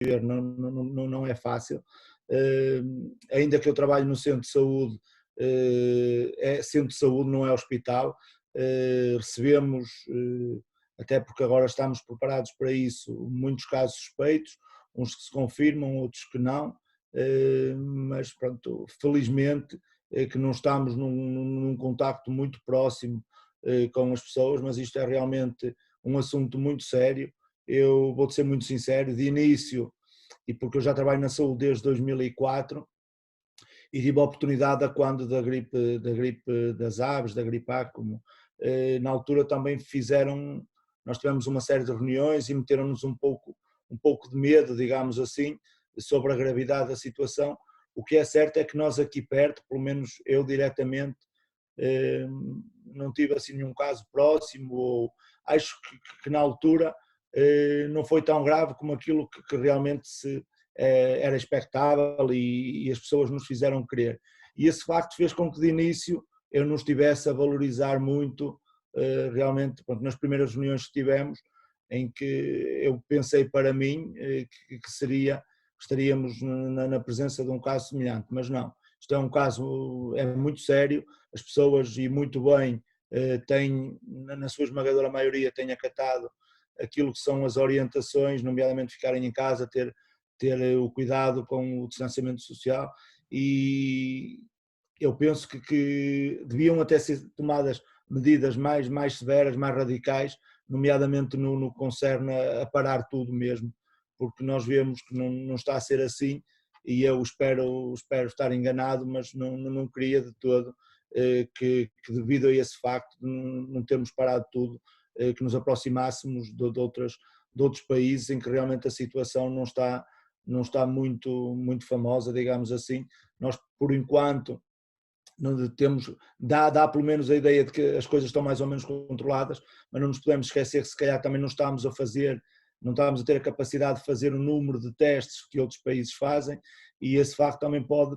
viver não é fácil. Ainda que eu trabalhe no centro de saúde, é centro de saúde, não é hospital. Recebemos, até porque agora estamos preparados para isso, muitos casos suspeitos, uns que se confirmam, outros que não, mas pronto, felizmente que não estamos num contacto muito próximo com as pessoas, mas isto é realmente um assunto muito sério. Eu vou-te ser muito sincero, de início, e porque eu já trabalho na saúde desde 2004, e tive a oportunidade a quando da gripe das aves, da gripe A, como na altura também fizeram, nós tivemos uma série de reuniões e meteram-nos um pouco de medo, digamos assim, sobre a gravidade da situação. O que é certo é que nós aqui perto, pelo menos eu diretamente, não tive assim nenhum caso próximo, ou acho que na altura não foi tão grave como aquilo que realmente era expectável e as pessoas nos fizeram crer. E esse facto fez com que de início eu não estivesse a valorizar muito, realmente, pronto, nas primeiras reuniões que tivemos, em que eu pensei para mim estaríamos na presença de um caso semelhante, mas não. Isto é um caso, é muito sério, as pessoas, e muito bem, têm, na sua esmagadora maioria, têm acatado aquilo que são as orientações, nomeadamente ficarem em casa, ter o cuidado com o distanciamento social, e eu penso que deviam até ser tomadas medidas mais severas, mais radicais, nomeadamente no que concerne a parar tudo mesmo, porque nós vemos que não está a ser assim, e eu espero estar enganado, mas não queria de todo que devido a esse facto de não termos parado tudo, que nos aproximássemos de outros países em que realmente a situação não está muito famosa, digamos assim. Nós, por enquanto, não temos, dá pelo menos a ideia de que as coisas estão mais ou menos controladas, mas não nos podemos esquecer que se calhar também não estamos a ter a capacidade de fazer o número de testes que outros países fazem, e esse facto também pode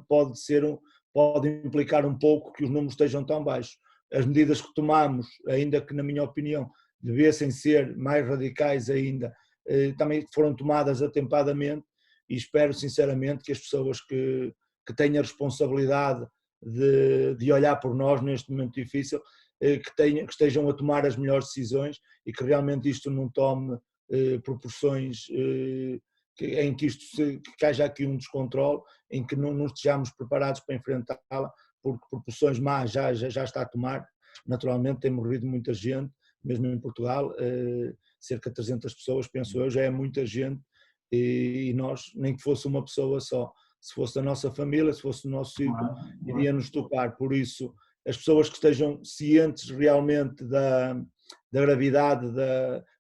implicar um pouco que os números estejam tão baixos. As medidas que tomamos, ainda que na minha opinião devessem ser mais radicais ainda, também foram tomadas atempadamente, e espero sinceramente que as pessoas que têm a responsabilidade de olhar por nós neste momento difícil, que estejam a tomar as melhores decisões, e que realmente isto não tome proporções em que que haja aqui um descontrole, em que não estejamos preparados para enfrentá-la, porque proporções más já está a tomar. Naturalmente tem morrido muita gente, mesmo em Portugal, cerca de 300 pessoas, penso eu, já é muita gente, e nós, nem que fosse uma pessoa só, se fosse da nossa família, se fosse do nosso círculo, iria-nos tocar. Por isso, as pessoas que estejam cientes realmente da gravidade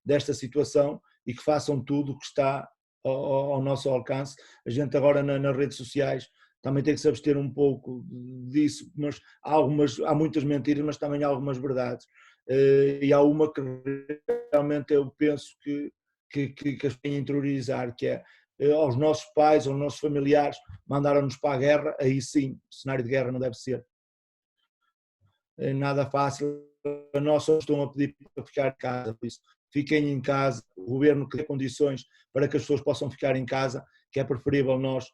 desta situação, e que façam tudo o que está ao nosso alcance. A gente agora nas redes sociais também tem que se abster um pouco disso, mas há muitas mentiras, mas também há algumas verdades. E há uma que realmente eu penso que as têm a interiorizar, que é aos nossos pais, aos nossos familiares, mandaram-nos para a guerra. Aí sim, o cenário de guerra não deve ser nada fácil. A nós só estão a pedir para ficar em casa, por isso fiquem em casa, o governo que dê condições para que as pessoas possam ficar em casa, que é preferível nós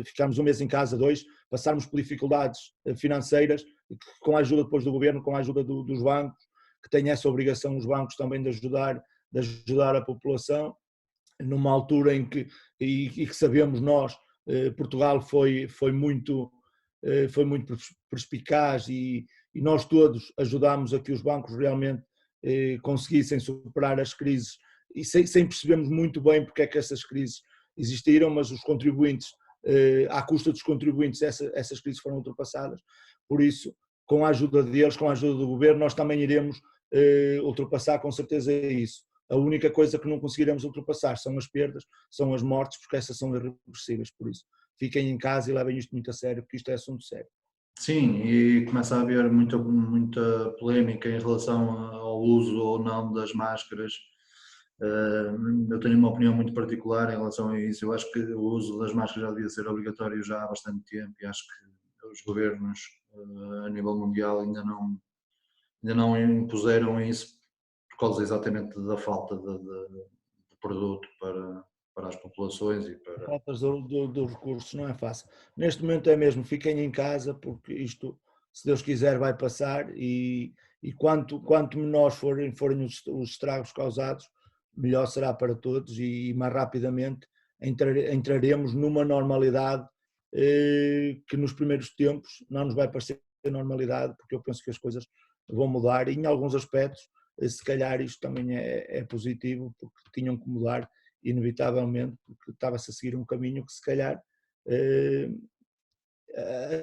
ficarmos um mês em casa, dois, passarmos por dificuldades financeiras, com a ajuda depois do governo, com a ajuda dos bancos, que têm essa obrigação, os bancos também, de ajudar a população, numa altura em que, e que sabemos nós, Portugal foi muito perspicaz, e nós todos ajudámos a que os bancos realmente conseguissem superar as crises, e sem percebermos muito bem porque é que essas crises existiram, mas os contribuintes, à custa dos contribuintes, essas crises foram ultrapassadas. Por isso, com a ajuda deles, com a ajuda do governo, nós também iremos ultrapassar com certeza isso. A única coisa que não conseguiremos ultrapassar são as perdas, são as mortes, porque essas são irreversíveis. Por isso, fiquem em casa e levem isto muito a sério, porque isto é assunto sério. Sim, e começa a haver muita polémica em relação ao uso ou não das máscaras. Eu tenho uma opinião muito particular em relação a isso. Eu acho que o uso das máscaras já devia ser obrigatório já há bastante tempo, e acho que os governos a nível mundial ainda não impuseram isso por causa exatamente da falta de produto para as populações e para... Faltas dos recursos, não é fácil. Neste momento é mesmo, fiquem em casa, porque isto, se Deus quiser, vai passar e quanto menores forem os estragos causados, melhor será para todos e mais rapidamente entraremos numa normalidade que nos primeiros tempos não nos vai parecer normalidade, porque eu penso que as coisas vão mudar e em alguns aspectos, se calhar isto também é positivo, porque tinham que mudar inevitavelmente, porque estava-se a seguir um caminho que se calhar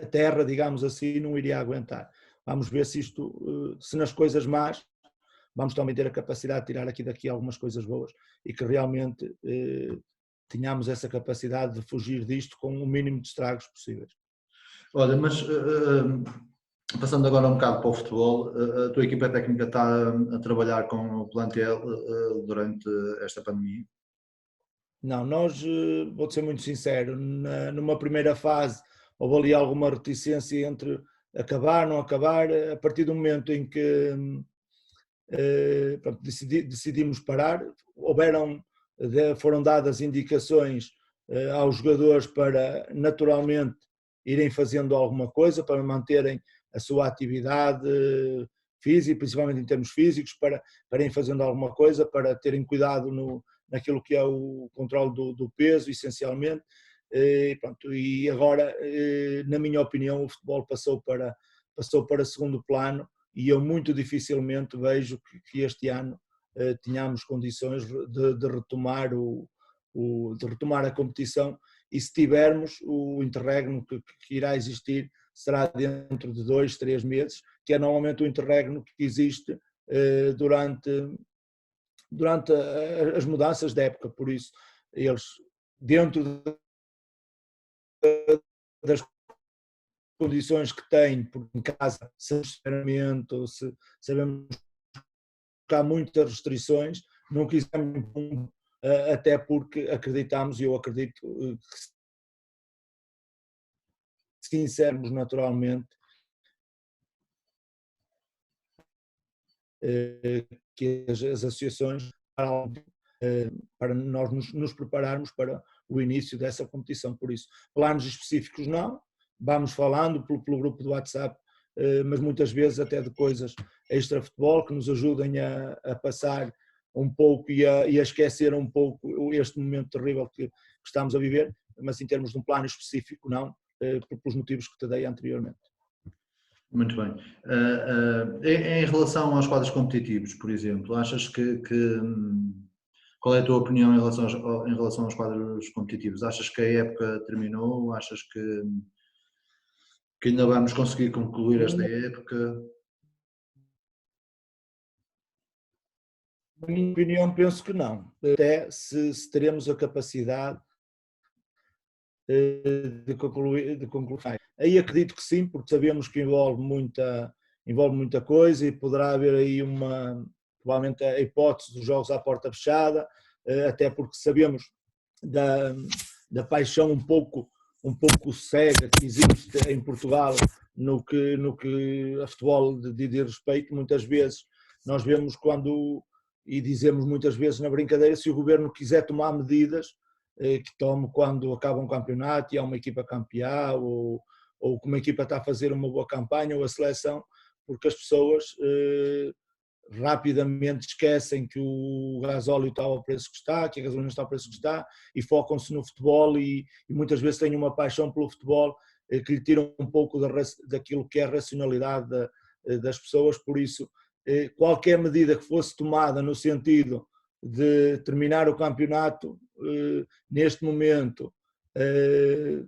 a Terra, digamos assim, não iria aguentar. Vamos ver se isto, se nas coisas más, vamos também ter a capacidade de tirar daqui algumas coisas boas e que realmente tenhamos essa capacidade de fugir disto com o mínimo de estragos possíveis. Olha, mas passando agora um bocado para o futebol, a tua equipa técnica está a trabalhar com o plantel durante esta pandemia? Não, nós, vou ser muito sincero, numa primeira fase houve ali alguma reticência entre acabar, não acabar, a partir do momento em que pronto, decidimos parar, foram dadas indicações aos jogadores para naturalmente irem fazendo alguma coisa, para manterem a sua atividade física, principalmente em termos físicos, para irem fazendo alguma coisa, para terem cuidado naquilo que é o controle do peso, essencialmente. E agora, na minha opinião, o futebol passou para segundo plano e eu muito dificilmente vejo que este ano tenhamos condições de retomar de retomar a competição e se tivermos o interregno que irá existir será dentro de 2, 3 meses, que é normalmente o interregno que existe durante as mudanças de época, por isso eles dentro das condições que têm, porque em casa sinceramente, ou se sabemos que há muitas restrições, não quisemos até porque acreditamos, e eu acredito que sinceramos naturalmente que as associações para nós nos prepararmos para o início dessa competição. Por isso, planos específicos não, vamos falando pelo grupo do WhatsApp, mas muitas vezes até de coisas extra-futebol que nos ajudem a passar um pouco e a esquecer um pouco este momento terrível que estamos a viver, mas em termos de um plano específico não, pelos motivos que te dei anteriormente. Muito bem. Em relação aos quadros competitivos, por exemplo, achas que qual é a tua opinião em relação aos quadros competitivos? Achas que a época terminou? Achas que ainda vamos conseguir concluir esta época? Na minha opinião, penso que não. Até se teremos a capacidade de concluir. Aí acredito que sim, porque sabemos que envolve muita coisa e poderá haver aí provavelmente a hipótese dos jogos à porta fechada, até porque sabemos da paixão um pouco cega que existe em Portugal no que a futebol diz respeito. Muitas vezes nós vemos e dizemos muitas vezes na brincadeira, se o governo quiser tomar medidas, que tome quando acaba um campeonato e há uma equipa campeã ou que uma equipa está a fazer uma boa campanha ou a seleção, porque as pessoas rapidamente esquecem que o gasóleo está ao preço que está, que a gasolina está ao preço que está e focam-se no futebol e muitas vezes têm uma paixão pelo futebol que lhe tira um pouco daquilo que é a racionalidade das pessoas. Por isso, qualquer medida que fosse tomada no sentido de terminar o campeonato neste momento,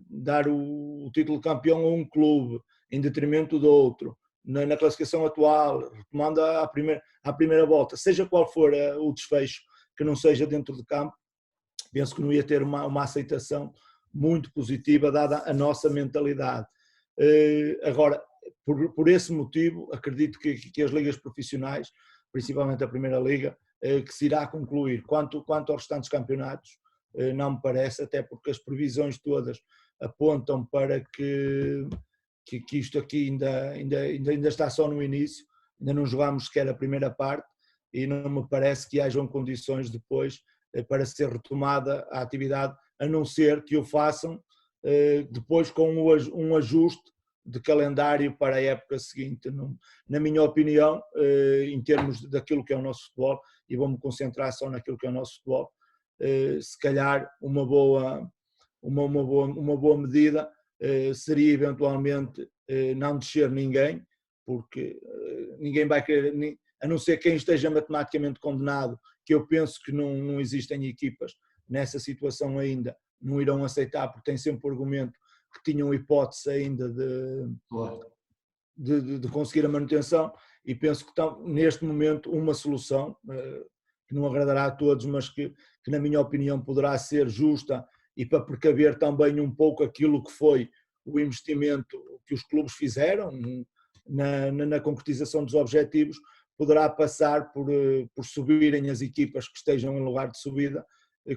dar o título de campeão a um clube em detrimento do outro, na classificação atual, retomando à primeira volta, seja qual for o desfecho, que não seja dentro de campo, penso que não ia ter uma aceitação muito positiva dada a nossa mentalidade. Agora, por esse motivo, acredito que as ligas profissionais, principalmente a Primeira Liga, que se irá concluir. Quanto aos restantes campeonatos, não me parece, até porque as previsões todas apontam para que isto aqui ainda está só no início, ainda não jogamos sequer a primeira parte e não me parece que hajam condições depois para ser retomada a atividade, a não ser que o façam depois com um ajuste de calendário para a época seguinte. Na minha opinião, em termos daquilo que é o nosso futebol, e vou-me concentrar só naquilo que é o nosso futebol, se calhar uma boa medida seria eventualmente não descer ninguém, porque ninguém vai querer, a não ser quem esteja matematicamente condenado, que eu penso que não existem equipas nessa situação ainda, não irão aceitar, porque têm sempre o argumento que tinham hipótese ainda de conseguir a manutenção, e penso que estão, neste momento, uma solução que não agradará a todos, mas que na minha opinião poderá ser justa, e para precaver também um pouco aquilo que foi o investimento que os clubes fizeram na concretização dos objetivos, poderá passar por subirem as equipas que estejam em lugar de subida,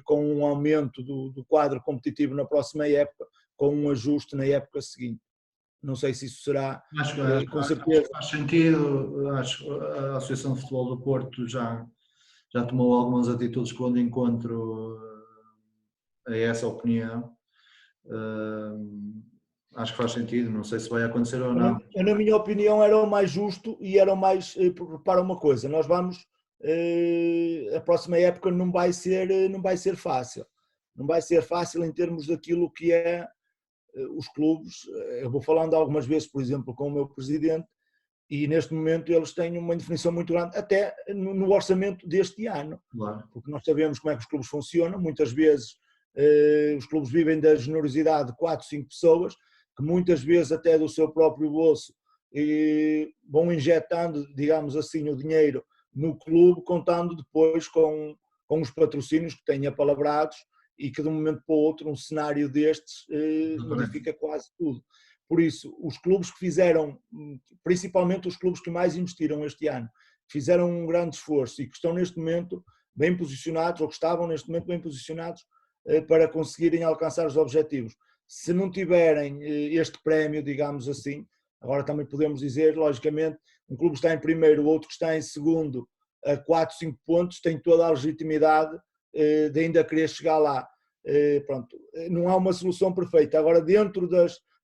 com um aumento do quadro competitivo na próxima época, com um ajuste na época seguinte. Não sei se isso será, com certeza. Acho que faz sentido. Acho que a Associação de Futebol do Porto já tomou algumas atitudes que vão de encontro a essa opinião. Acho que faz sentido, não sei se vai acontecer ou não. Na minha opinião era o mais justo e era o mais, para uma coisa, nós vamos, a próxima época não vai ser fácil. Não vai ser fácil em termos daquilo que é os clubes. Eu vou falando algumas vezes, por exemplo, com o meu presidente, e neste momento eles têm uma indefinição muito grande, até no orçamento deste ano. Claro. Porque nós sabemos como é que os clubes funcionam, muitas vezes os clubes vivem da generosidade de 4, 5 pessoas, que muitas vezes até do seu próprio bolso vão injetando, digamos assim, o dinheiro no clube, contando depois com os patrocínios que têm apalavrados, e que de um momento para o outro um cenário destes modifica quase tudo. Por isso, os clubes que fizeram, principalmente os clubes que mais investiram este ano, fizeram um grande esforço e que estão neste momento bem posicionados, ou que estavam neste momento bem posicionados, para conseguirem alcançar os objetivos. Se não tiverem este prémio, digamos assim, agora também podemos dizer, logicamente, um clube está em primeiro, o outro que está em segundo, a 4, 5 pontos, tem toda a legitimidade de ainda querer chegar lá. Pronto, não há uma solução perfeita. Agora, dentro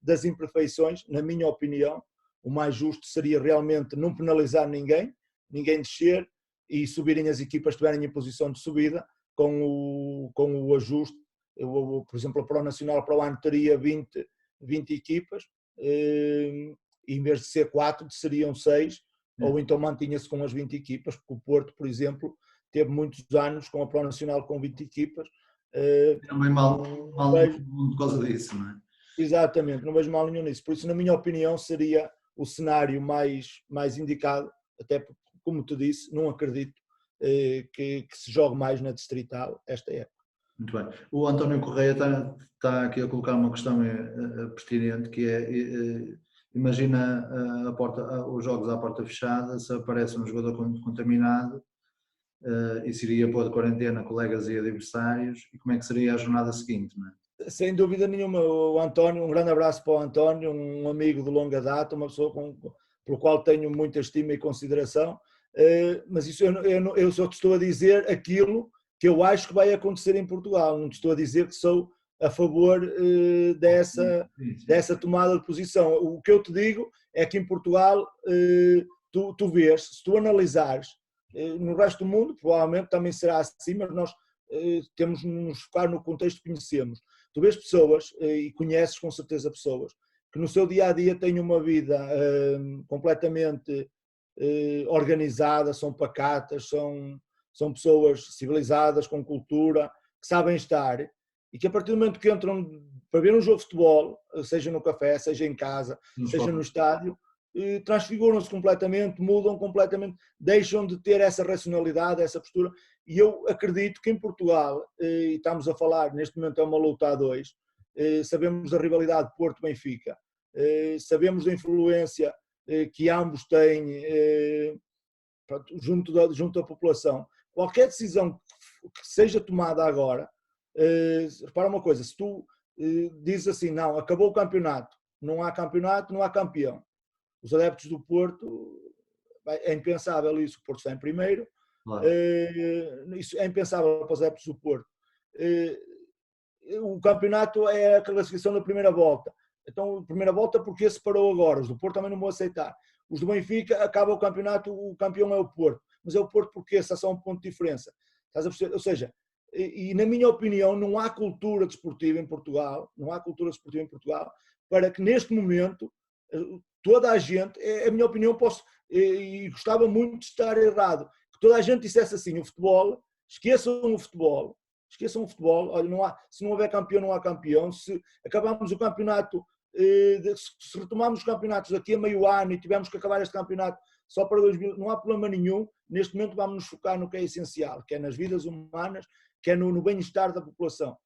das imperfeições, na minha opinião, o mais justo seria realmente não penalizar ninguém descer, e subirem as equipas que estiverem em posição de subida, com o ajuste. Por exemplo, a Pro Nacional para o ano teria 20 equipas, e em vez de ser 4, seriam 6, ou então mantinha-se com as 20 equipas, porque o Porto, por exemplo, teve muitos anos com a Pro Nacional com 20 equipas. Não vem mal por causa disso, não é? Exatamente, não vejo mal nenhum nisso. Por isso, na minha opinião, seria o cenário mais indicado, até porque, como te disse, não acredito que se jogue mais na Distrital esta época. Muito bem. O António Correia está aqui a colocar uma questão pertinente, que é, imagina os jogos à porta fechada, se aparece um jogador contaminado, e se iria pôr de quarentena colegas e adversários, e como é que seria a jornada seguinte, não é? Sem dúvida nenhuma, o António, um grande abraço para o António, um amigo de longa data, uma pessoa pelo qual tenho muita estima e consideração, mas isso eu só te estou a dizer aquilo que eu acho que vai acontecer em Portugal, não te estou a dizer que sou a favor dessa tomada de posição. O que eu te digo é que em Portugal tu vês, se tu analisares, no resto do mundo provavelmente também será assim, mas nós temos de nos focar no contexto que conhecemos. Tu vês pessoas, e conheces com certeza pessoas, que no seu dia-a-dia têm uma vida completamente organizada, são pacatas, são pessoas civilizadas, com cultura, que sabem estar, e que a partir do momento que entram para ver um jogo de futebol, seja no café, seja em casa, seja no estádio, transfiguram-se completamente, mudam completamente, deixam de ter essa racionalidade, essa postura. E eu acredito que em Portugal, e estamos a falar, neste momento é uma luta a dois, sabemos da rivalidade Porto-Benfica, sabemos da influência que ambos têm junto da população. Qualquer decisão que seja tomada agora, repara uma coisa, se tu dizes assim, não, acabou o campeonato, não há campeão. Os adeptos do Porto, é impensável isso, o Porto está em primeiro, Claro. Isso é impensável para os adeptos do Porto. O campeonato é a classificação da primeira volta. Então, primeira volta porque se parou agora. Os do Porto também não vão aceitar. Os do Benfica, acaba o campeonato, o campeão é o Porto. Mas é o Porto porque esse é só um ponto de diferença. Estás a perceber? Ou seja, e na minha opinião, não há cultura desportiva em Portugal, para que neste momento toda a gente, é a minha opinião, e gostava muito de estar errado, que toda a gente dissesse assim, o futebol, esqueçam o futebol, olha, se não houver campeão, não há campeão, se acabamos o campeonato, se retomarmos os campeonatos daqui a meio ano e tivermos que acabar este campeonato só para 2000, não há problema nenhum, neste momento vamos nos focar no que é essencial, que é nas vidas humanas, que é no bem-estar da população.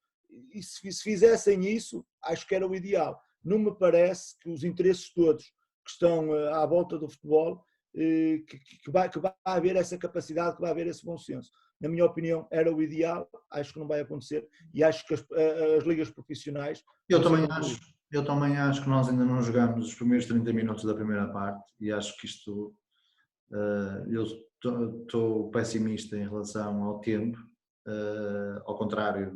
E se fizessem isso, acho que era o ideal. Não me parece que os interesses todos que estão à volta do futebol, que vai haver essa capacidade, que vai haver esse bom senso. Na minha opinião, era o ideal, acho que não vai acontecer e acho que as ligas profissionais... Eu também acho que nós ainda não jogamos os primeiros 30 minutos da primeira parte e acho que isto... eu estou pessimista em relação ao tempo, ao contrário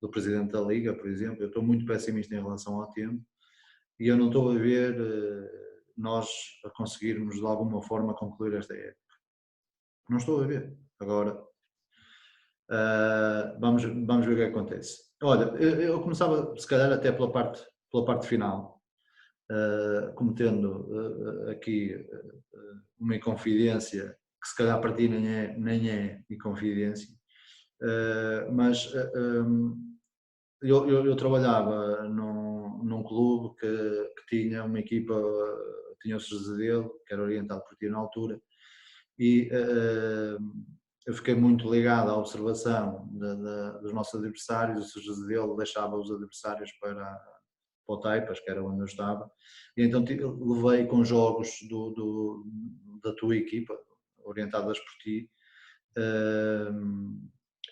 do presidente da Liga, por exemplo. Eu estou muito pessimista em relação ao tempo e eu não estou a ver nós a conseguirmos de alguma forma concluir esta época. Não estou a ver. Agora, vamos ver o que acontece. Olha, eu começava se calhar até pela parte final, cometendo aqui uma inconfidência, que se calhar para ti nem é inconfidência, mas eu trabalhava num clube que tinha uma equipa, tinha o Serdelo, que era orientado por ti na altura, e eu fiquei muito ligado à observação dos nossos adversários. O Serdelo deixava os adversários para o Taipas, que era onde eu estava, e então levei com jogos da tua equipa, orientadas por ti,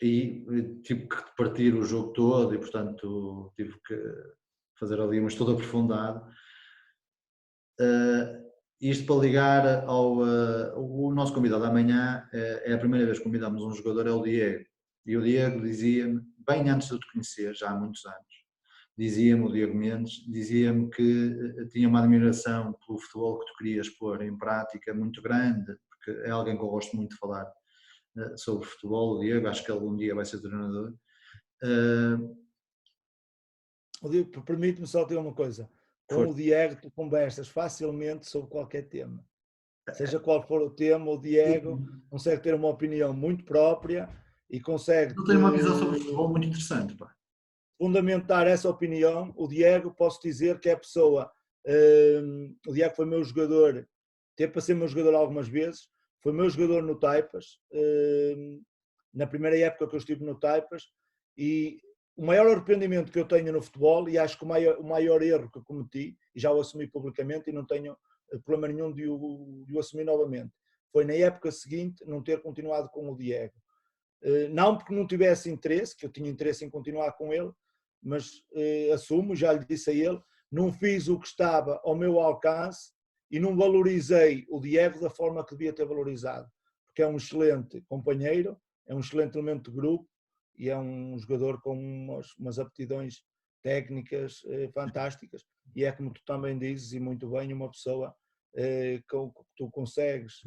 e tive que partir o jogo todo e, portanto, tive que fazer ali um estudo aprofundado. Isto para ligar o nosso convidado amanhã, é a primeira vez que convidamos um jogador, é o Diego. E o Diego dizia-me, bem antes de eu te conhecer, já há muitos anos, o Diego Mendes, dizia-me que tinha uma admiração pelo futebol que tu querias pôr em prática muito grande, porque é alguém que eu gosto muito de falar sobre futebol, o Diego, acho que ele um dia vai ser treinador. Permite-me só ter uma coisa. Com o Diego tu conversas facilmente sobre qualquer tema. Seja qual for o tema, o Diego consegue ter uma opinião muito própria e consegue... Eu tenho uma visão sobre futebol muito interessante, pá. Fundamentar essa opinião. O Diego, posso dizer que é a pessoa... o Diego foi meu jogador, teve para ser meu jogador algumas vezes, foi meu jogador no Taipas, na primeira época que eu estive no Taipas, e o maior arrependimento que eu tenho no futebol, e acho que o maior erro que eu cometi, e já o assumi publicamente e não tenho problema nenhum de o assumir novamente, foi na época seguinte não ter continuado com o Diego. Não porque não tivesse interesse, que eu tinha interesse em continuar com ele, mas assumo, já lhe disse a ele, não fiz o que estava ao meu alcance e não valorizei o Diego da forma que devia ter valorizado, porque é um excelente companheiro, é um excelente elemento de grupo e é um jogador com umas aptidões técnicas fantásticas, e é como tu também dizes, e muito bem, uma pessoa que tu consegues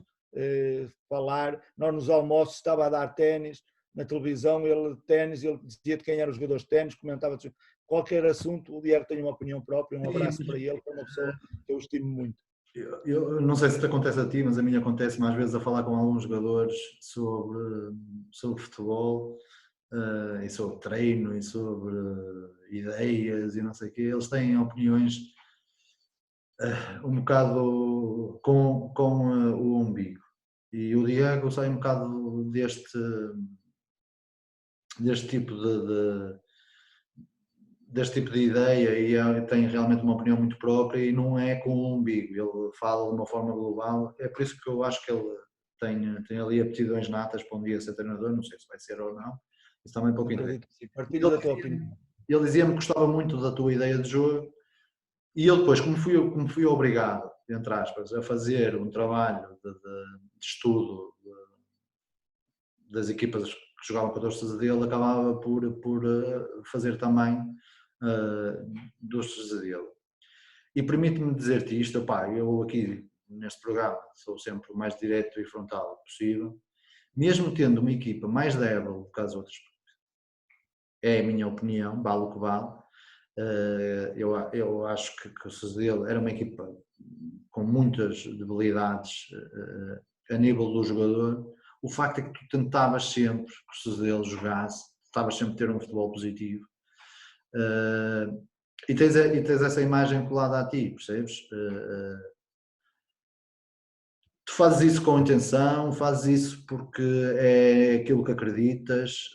falar. Nós nos almoços estava a dar ténis, na televisão, ele dizia de quem eram os jogadores de ténis, comentava qualquer assunto. O Diego tem uma opinião própria, um abraço para ele, que é uma pessoa que eu estimo muito. Eu não sei se te acontece a ti, mas a mim acontece mais vezes a falar com alguns jogadores sobre futebol, e sobre treino, e sobre ideias e não sei o quê. Eles têm opiniões um bocado com o umbigo. E o Diego sai um bocado deste tipo de ideia, e tem realmente uma opinião muito própria e não é com o umbigo. Ele fala de uma forma global. É por isso que eu acho que ele tem ali aptidões natas para um dia ser treinador. Não sei se vai ser ou não. Isso também é pouco interessante. Partilho da tua opinião. Ele dizia-me que gostava muito da tua ideia de jogo, e eu depois, como fui obrigado, entre aspas, a fazer um trabalho de estudo das equipas que jogavam contra o Estoril dele acabava por fazer também do Estoril dele. E permite-me dizer-te isto, opá, eu aqui neste programa sou sempre o mais direto e frontal possível, mesmo tendo uma equipa mais débil do que as outras, é a minha opinião, vale o que vale. Eu acho que o Estoril era uma equipa com muitas debilidades a nível do jogador. O facto é que tu tentavas sempre que o Estoril jogasse, tentavas sempre ter um futebol positivo, e tens essa imagem colada a ti, percebes? Tu fazes isso com intenção, fazes isso porque é aquilo que acreditas.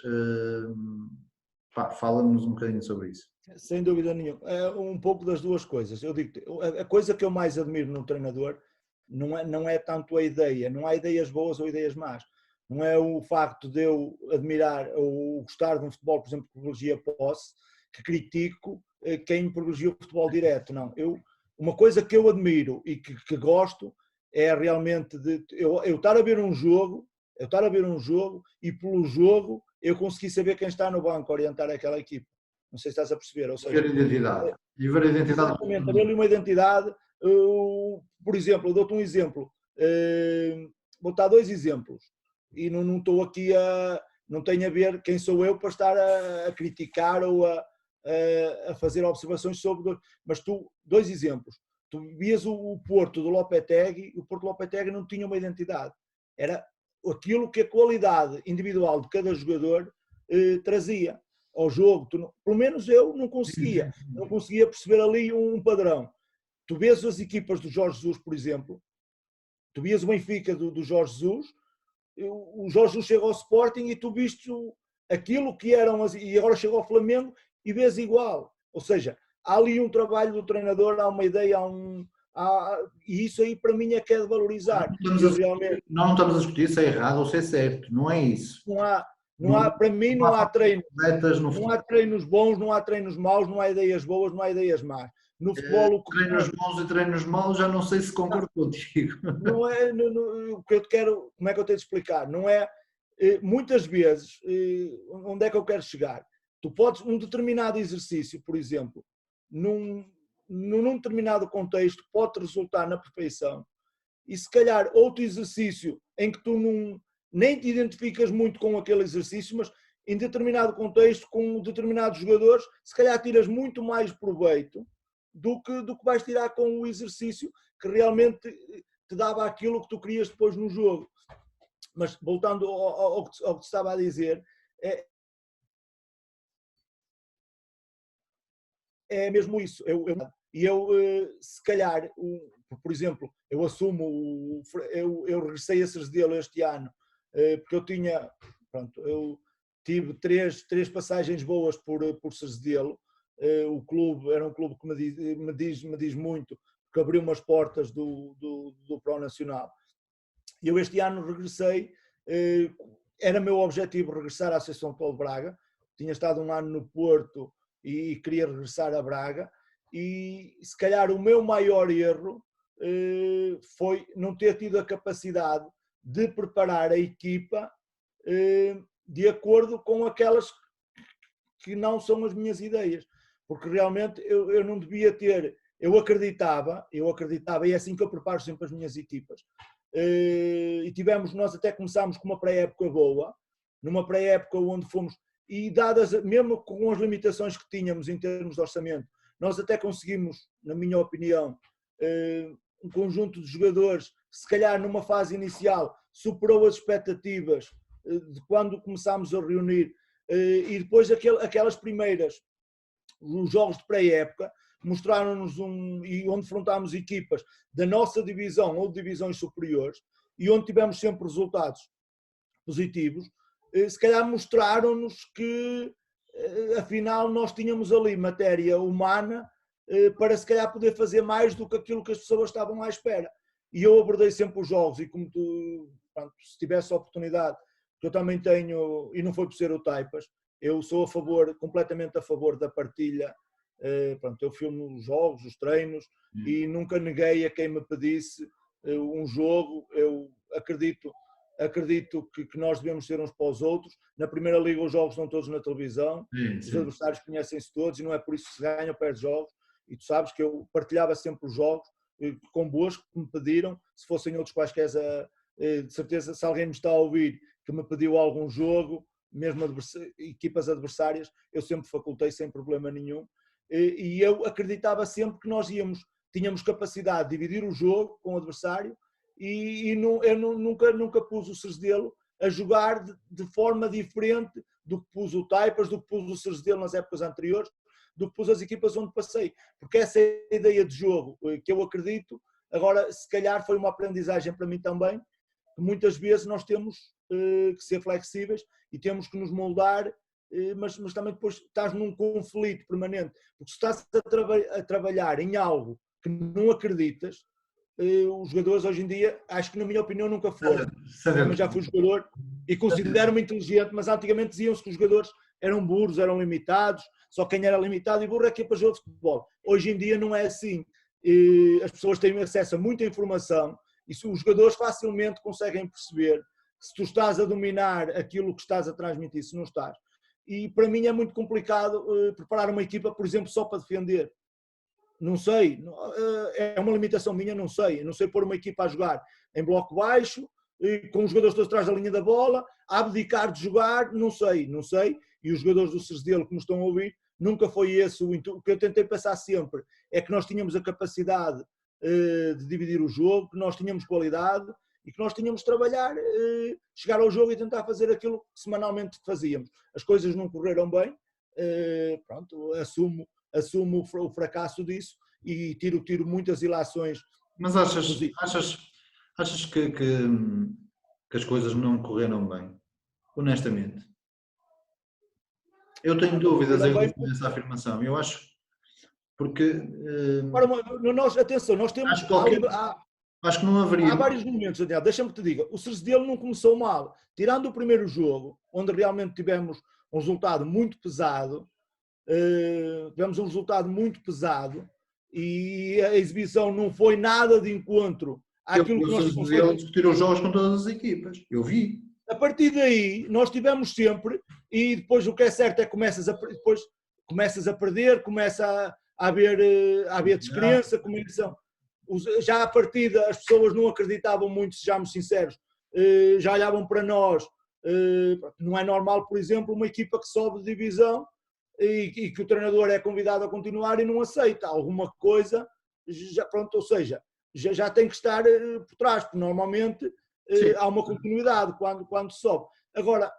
Fala-nos um bocadinho sobre isso. Sem dúvida nenhuma. É um pouco das duas coisas. Eu digo, a coisa que eu mais admiro num treinador não é tanto a ideia, não há ideias boas ou ideias más. Não é o facto de eu admirar ou gostar de um futebol, por exemplo, que privilegia a posse, que critico quem privilegia o futebol direto. Não, uma coisa que eu admiro e que gosto é realmente de eu estar a ver um jogo, e pelo jogo eu consegui saber quem está no banco, orientar aquela equipe. Não sei se estás a perceber, ou seja... Ver a identidade. E ver a identidade... Exatamente, haver uma identidade. Por exemplo, eu dou-te um exemplo. Vou dar 2 exemplos. E não estou aqui não tenho a ver quem sou eu para estar a criticar ou a fazer observações sobre... Mas 2 exemplos. Tu vias o Porto do Lopetegui, o Porto do Lopetegui não tinha uma identidade. Era aquilo que a qualidade individual de cada jogador trazia ao jogo. Pelo menos eu não conseguia perceber ali um padrão. Tu vês as equipas do Jorge Jesus, por exemplo, tu vias o Benfica do Jorge Jesus, o Jorge Jesus chega ao Sporting e tu viste aquilo que eram, e agora chega ao Flamengo e vês igual. Ou seja, há ali um trabalho do treinador, há uma ideia, e isso aí para mim é que é de valorizar. Não estamos a discutir se é errado ou se é certo, não é isso. Para mim não há treinos bons, não há treinos maus, não há ideias boas, não há ideias más. No futebol, treinos bons e treinos maus, já não sei se concordo contigo. Não é o que eu quero, como é que eu tenho de explicar? Não é, muitas vezes, onde é que eu quero chegar? Tu podes, um determinado exercício, por exemplo, num determinado contexto, pode resultar na perfeição. E se calhar outro exercício em que tu nem te identificas muito com aquele exercício, mas em determinado contexto, com determinados jogadores, se calhar tiras muito mais proveito do que vais tirar com o exercício que realmente te dava aquilo que tu querias depois no jogo. Mas voltando ao que te estava a dizer, é mesmo isso. Eu se calhar, por exemplo, eu assumo, eu regressei a Cerzedelo este ano, porque eu tive três passagens boas por Cerzedelo. O clube era um clube que me diz muito, porque abriu umas portas do Pro Nacional. E eu este ano regressei, era meu objetivo regressar à Associação Futebol de Braga, tinha estado um ano no Porto e queria regressar a Braga, e se calhar o meu maior erro foi não ter tido a capacidade de preparar a equipa de acordo com aquelas que não são as minhas ideias, porque realmente eu não devia ter, eu acreditava, e é assim que eu preparo sempre as minhas equipas, e nós até começámos com uma pré-época boa, numa pré-época onde fomos, e dadas, mesmo com as limitações que tínhamos em termos de orçamento, nós até conseguimos, na minha opinião, um conjunto de jogadores que se calhar numa fase inicial superou as expectativas de quando começámos a reunir, e depois aquelas primeiras, os jogos de pré-época, mostraram-nos e onde enfrentámos equipas da nossa divisão ou de divisões superiores, e onde tivemos sempre resultados positivos, se calhar mostraram-nos que afinal nós tínhamos ali matéria humana para se calhar poder fazer mais do que aquilo que as pessoas estavam à espera. E eu abordei sempre os jogos, e como tu, se tivesse a oportunidade, que eu também tenho, e não foi por ser o Taipas, eu sou completamente a favor da partilha. Eu filmo os jogos, os treinos, e nunca neguei a quem me pedisse um jogo. Eu acredito acredito que nós devemos ser uns para os outros. Na Primeira Liga os jogos estão todos na televisão, os adversários conhecem-se todos e não é por isso que se ganha ou perde jogos. E tu sabes que eu partilhava sempre os jogos convosco, que me pediram, se fossem outros quaisquer, de certeza, se alguém me está a ouvir que me pediu algum jogo, mesmo equipas adversárias, eu sempre facultei sem problema nenhum. E eu acreditava sempre que nós tínhamos capacidade de dividir o jogo com o adversário eu nunca pus o Cerzedelo a jogar de forma diferente do que pus o Taipas, do que pus o Cerzedelo nas épocas anteriores, do que pus as equipas onde passei. Porque essa é a ideia de jogo que eu acredito. Agora, se calhar foi uma aprendizagem para mim também, que muitas vezes nós temos que ser flexíveis e temos que nos moldar, mas também depois estás num conflito permanente, porque se estás a trabalhar em algo que não acreditas, os jogadores hoje em dia, acho que na minha opinião nunca foram, mas já fui jogador e considero-me inteligente, mas antigamente diziam-se que os jogadores eram burros, eram limitados, só quem era limitado e burro é que ia para jogo de futebol. Hoje em dia não é assim, as pessoas têm acesso a muita informação e os jogadores facilmente conseguem perceber se tu estás a dominar aquilo que estás a transmitir, se não estás. E para mim é muito complicado preparar uma equipa, por exemplo, só para defender. Não sei, é uma limitação minha, não sei pôr uma equipa a jogar em bloco baixo, com os jogadores todos atrás da linha da bola, a abdicar de jogar, não sei, e os jogadores do Cerzedelo que nos estão a ouvir, nunca foi esse o intuito. O que eu tentei pensar sempre é que nós tínhamos a capacidade de dividir o jogo, que nós tínhamos qualidade e que nós tínhamos de trabalhar, chegar ao jogo e tentar fazer aquilo que semanalmente fazíamos. As coisas não correram bem, pronto, assumo o fracasso disso e tiro muitas ilações. Mas achas que as coisas não correram bem? Honestamente. Eu tenho dúvidas em relação a essa afirmação. Eu acho porque... Atenção, nós temos... Acho que não haveria... Há vários momentos, Daniel, deixa-me que te diga. O Cerzedelo não começou mal. Tirando o primeiro jogo, onde realmente tivemos um resultado muito pesado, e a exibição não foi nada de encontro àquilo que nós Cerzedelo discutiram os jogos com todas as equipas. Eu vi. A partir daí, nós tivemos sempre, e depois o que é certo é que depois começas a perder, começa a haver descrença, já à partida as pessoas não acreditavam muito, sejamos sinceros, já olhavam para nós. Não é normal, por exemplo, uma equipa que sobe de divisão e que o treinador é convidado a continuar e não aceita alguma coisa, pronto, ou seja, já tem que estar por trás, porque normalmente há uma continuidade quando sobe. Agora,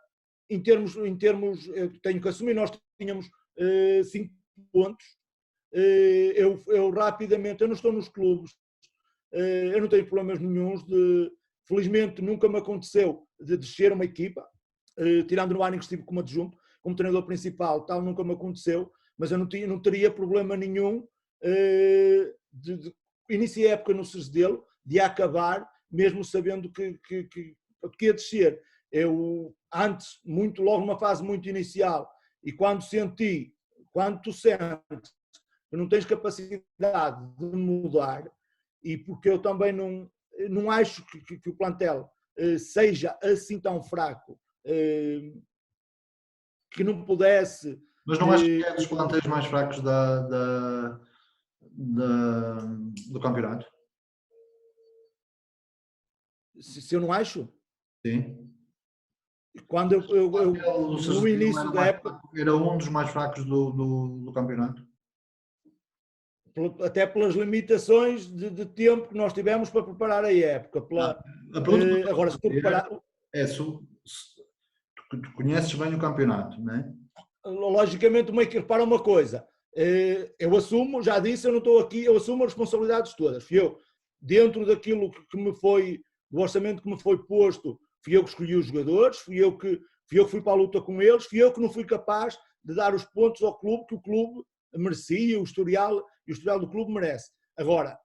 em termos, eu tenho que assumir, nós tínhamos 5 pontos. Eu rapidamente, eu não estou nos clubes, eu não tenho problemas nenhuns felizmente nunca me aconteceu de descer uma equipa, tirando no ano em que estive como adjunto, como treinador principal, tal nunca me aconteceu, mas eu não teria problema nenhum de iniciar a época no Cerzedelo, de acabar, mesmo sabendo que ia descer. Eu antes, logo numa fase muito inicial, e quando tu sentes que não tens capacidade de mudar, e porque eu também não acho que o plantel seja assim tão fraco, que não pudesse... Mas não acho que é dos plantéis mais fracos do campeonato? Se eu não acho? Sim. Quando no início da época... Era um dos mais fracos do campeonato? Até pelas limitações de tempo que nós tivemos para preparar a época. Agora, se tu preparar... Tu conheces bem o campeonato, não é? Logicamente, repara uma coisa, eu assumo, já disse, eu não estou aqui, eu assumo as responsabilidades todas. Fui eu, dentro daquilo que me foi, do orçamento que me foi posto, fui eu que escolhi os jogadores, fui eu que fui para a luta com eles, fui eu que não fui capaz de dar os pontos ao clube que o clube merecia, o historial do clube merece. Agora,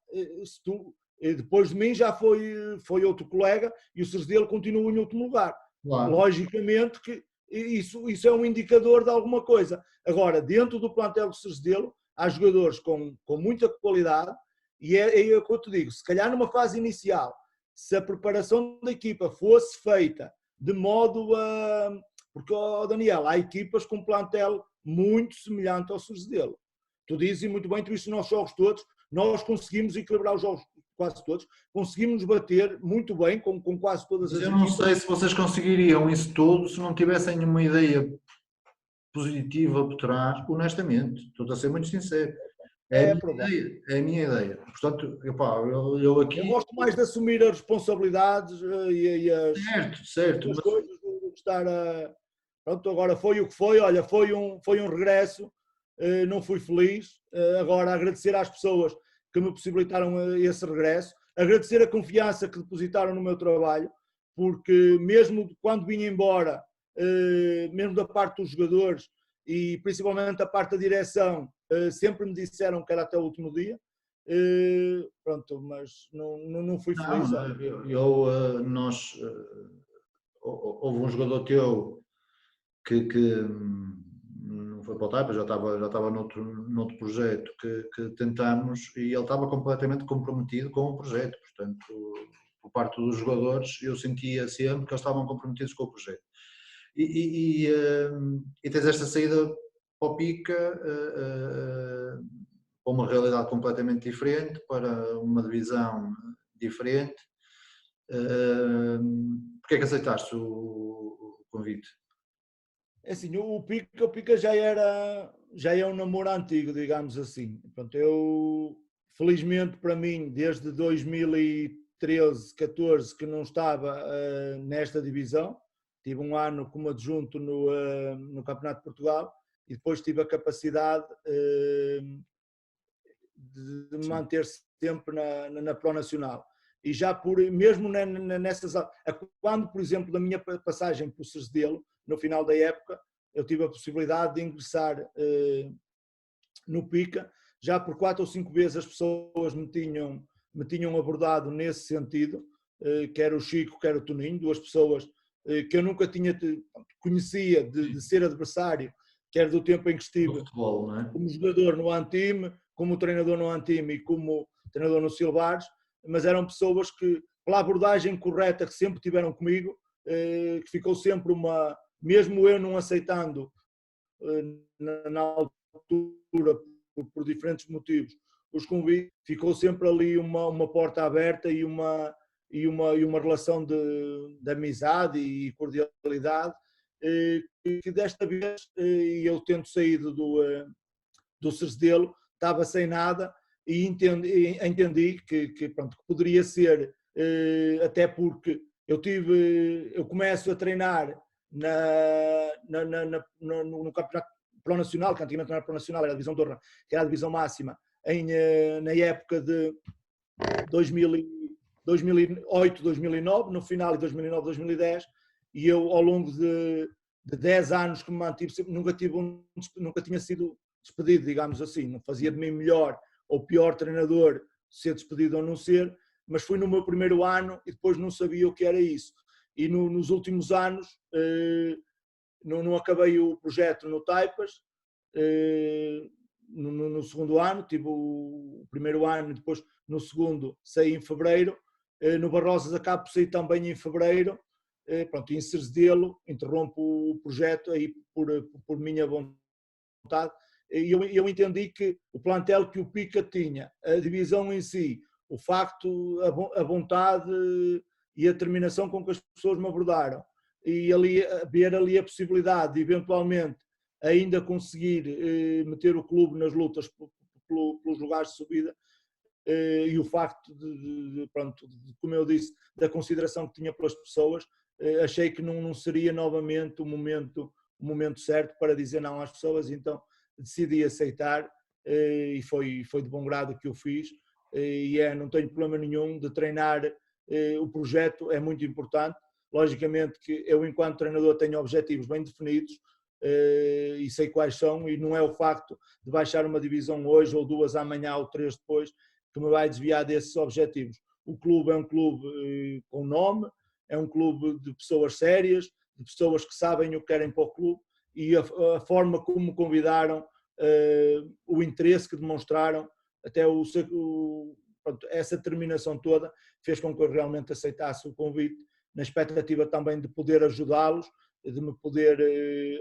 depois de mim já foi outro colega e o Cerzedelo continua em último lugar. Claro. Logicamente que isso é um indicador de alguma coisa. Agora, dentro do plantel do Cerzedelo, há jogadores com muita qualidade e é o que eu te digo, se calhar numa fase inicial, se a preparação da equipa fosse feita de modo a... Porque, Daniel, há equipas com um plantel muito semelhante ao Cerzedelo. Tu dizes muito bem, tu viste os nossos jogos todos, nós conseguimos equilibrar os jogos quase todos, conseguimos bater muito bem com quase todas Mas as eu não equipas. sei se vocês conseguiriam isso tudo se não tivessem uma ideia positiva por trás, honestamente. Estou a ser muito sincero. É provável. É a minha ideia. Portanto, epá, eu Eu aqui. gosto mais de assumir as responsabilidades e Certo, certo, as mas coisas do que estar a... Pronto, agora foi o que foi, olha, foi um regresso, não fui feliz. Agora agradecer às pessoas que me possibilitaram esse regresso, agradecer a confiança que depositaram no meu trabalho, porque mesmo quando vim embora, mesmo da parte dos jogadores e principalmente da parte da direção, sempre me disseram que era até o último dia. Pronto, mas não fui feliz. não, houve um jogador teu que não foi para o Taipa, já estava noutro projeto que tentamos e ele estava completamente comprometido com o projeto, portanto, por parte dos jogadores eu sentia sempre que eles estavam comprometidos com o projeto. E tens esta saída para o Pica, para uma realidade completamente diferente, para uma divisão diferente. Porquê é que aceitaste o convite? É assim, o Pica já é um namoro antigo, digamos assim. Pronto, eu, felizmente para mim, desde 2013, 14, que não estava nesta divisão, tive um ano como adjunto no Campeonato de Portugal e depois tive a capacidade de me manter sempre na Pro Nacional. E já mesmo nessas... Quando, por exemplo, da minha passagem por Cerzedelo, no final da época, eu tive a possibilidade de ingressar no Pica, já por 4 ou 5 vezes as pessoas me tinham abordado nesse sentido, quer o Chico, quer o Toninho, duas pessoas que eu nunca conhecia de ser adversário, quer do tempo em que estive futebol, não é? como jogador no Antime, como treinador no Antime e como treinador no Silvares, mas eram pessoas que, pela abordagem correta que sempre tiveram comigo, que ficou sempre mesmo eu não aceitando na altura, por diferentes motivos, os convites, ficou sempre ali uma porta aberta e uma relação de amizade e cordialidade, que desta vez, e eu tendo saído do Cerzedelo, estava sem nada e entendi que poderia ser, até porque eu começo a treinar no Campeonato Pro Nacional, que antigamente não era Pro Nacional, era a Divisão de Honra, que era a divisão máxima, na época de 2008, 2009, no final de 2009, 2010, e eu ao longo de 10 anos que me mantive, nunca tinha sido despedido, digamos assim, não fazia de mim melhor ou pior treinador ser despedido ou não ser, mas fui no meu primeiro ano e depois não sabia o que era isso. E nos últimos anos não acabei o projeto no Taipas, no segundo ano, tive o primeiro ano e depois no segundo saí em fevereiro, no Barrosas acabo por sair também em fevereiro, pronto, em Cerzedelo interrompo o projeto aí por minha vontade, e eu entendi que o plantel que o Pica tinha, a divisão em si, o facto, a vontade e a determinação com que as pessoas me abordaram, e ver ali a possibilidade de eventualmente ainda conseguir meter o clube nas lutas pelos lugares de subida, e o facto pronto, como eu disse, da consideração que tinha pelas pessoas, achei que não seria novamente o momento certo para dizer não às pessoas, então decidi aceitar, e foi de bom grado que eu fiz, e não tenho problema nenhum de treinar. O projeto é muito importante, logicamente que eu enquanto treinador tenho objetivos bem definidos, e sei quais são, e não é o facto de baixar uma divisão hoje ou duas amanhã ou três depois que me vai desviar desses objetivos. O clube é um clube com nome, é um clube de pessoas sérias, de pessoas que sabem o que querem para o clube, e a forma como me convidaram, o interesse que demonstraram, até pronto, essa determinação toda fez com que eu realmente aceitasse o convite, na expectativa também de poder ajudá-los, de me poder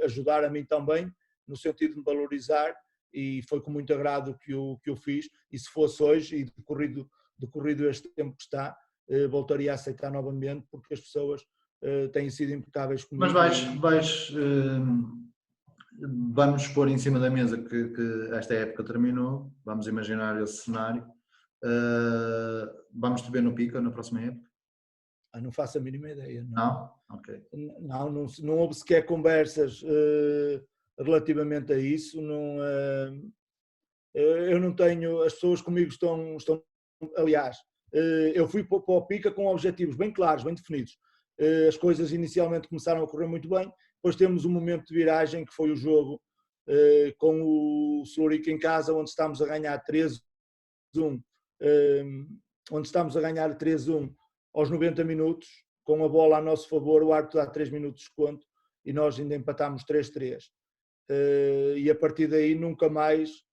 ajudar a mim também, no sentido de me valorizar, e foi com muito agrado que eu fiz, e se fosse hoje, e decorrido este tempo que está, voltaria a aceitar novamente, porque as pessoas têm sido impecáveis comigo. Mas vamos pôr em cima da mesa que esta época terminou, vamos imaginar esse cenário. Vamos te ver no Pica na próxima época? Não faço a mínima ideia. Não? Ok. Não houve sequer conversas relativamente a isso. Eu não tenho, as pessoas comigo estão aliás, eu fui para o Pica com objetivos bem claros, bem definidos. As coisas inicialmente começaram a correr muito bem, depois temos um momento de viragem que foi o jogo com o Celurico em casa, onde estamos a ganhar 3-1, aos 90 minutos, com a bola a nosso favor, o árbitro dá 3 minutos de desconto e nós ainda empatámos 3-3. E a partir daí nunca mais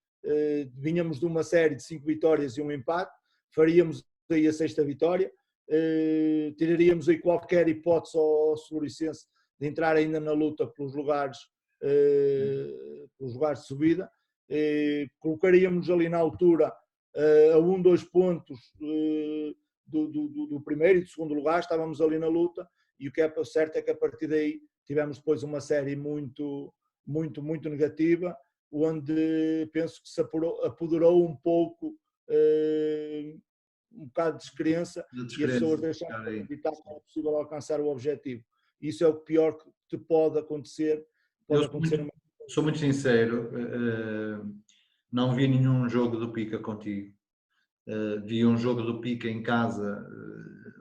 vinhamos de uma série de 5 vitórias e um empate, faríamos aí a 6ª vitória, tiraríamos aí qualquer hipótese ao Celuricense de entrar ainda na luta pelos lugares de subida, colocaríamos ali na altura a 2 pontos do primeiro e do segundo lugar, estávamos ali na luta, e o que é certo é que a partir daí tivemos depois uma série muito negativa, onde penso que se apoderou um pouco um bocado de descrença e as pessoas deixaram de acreditar que é possível alcançar o objetivo. Isso é o pior que te pode acontecer. Sou muito sincero, não vi nenhum jogo do Pica contigo. Vi um jogo do Pica em casa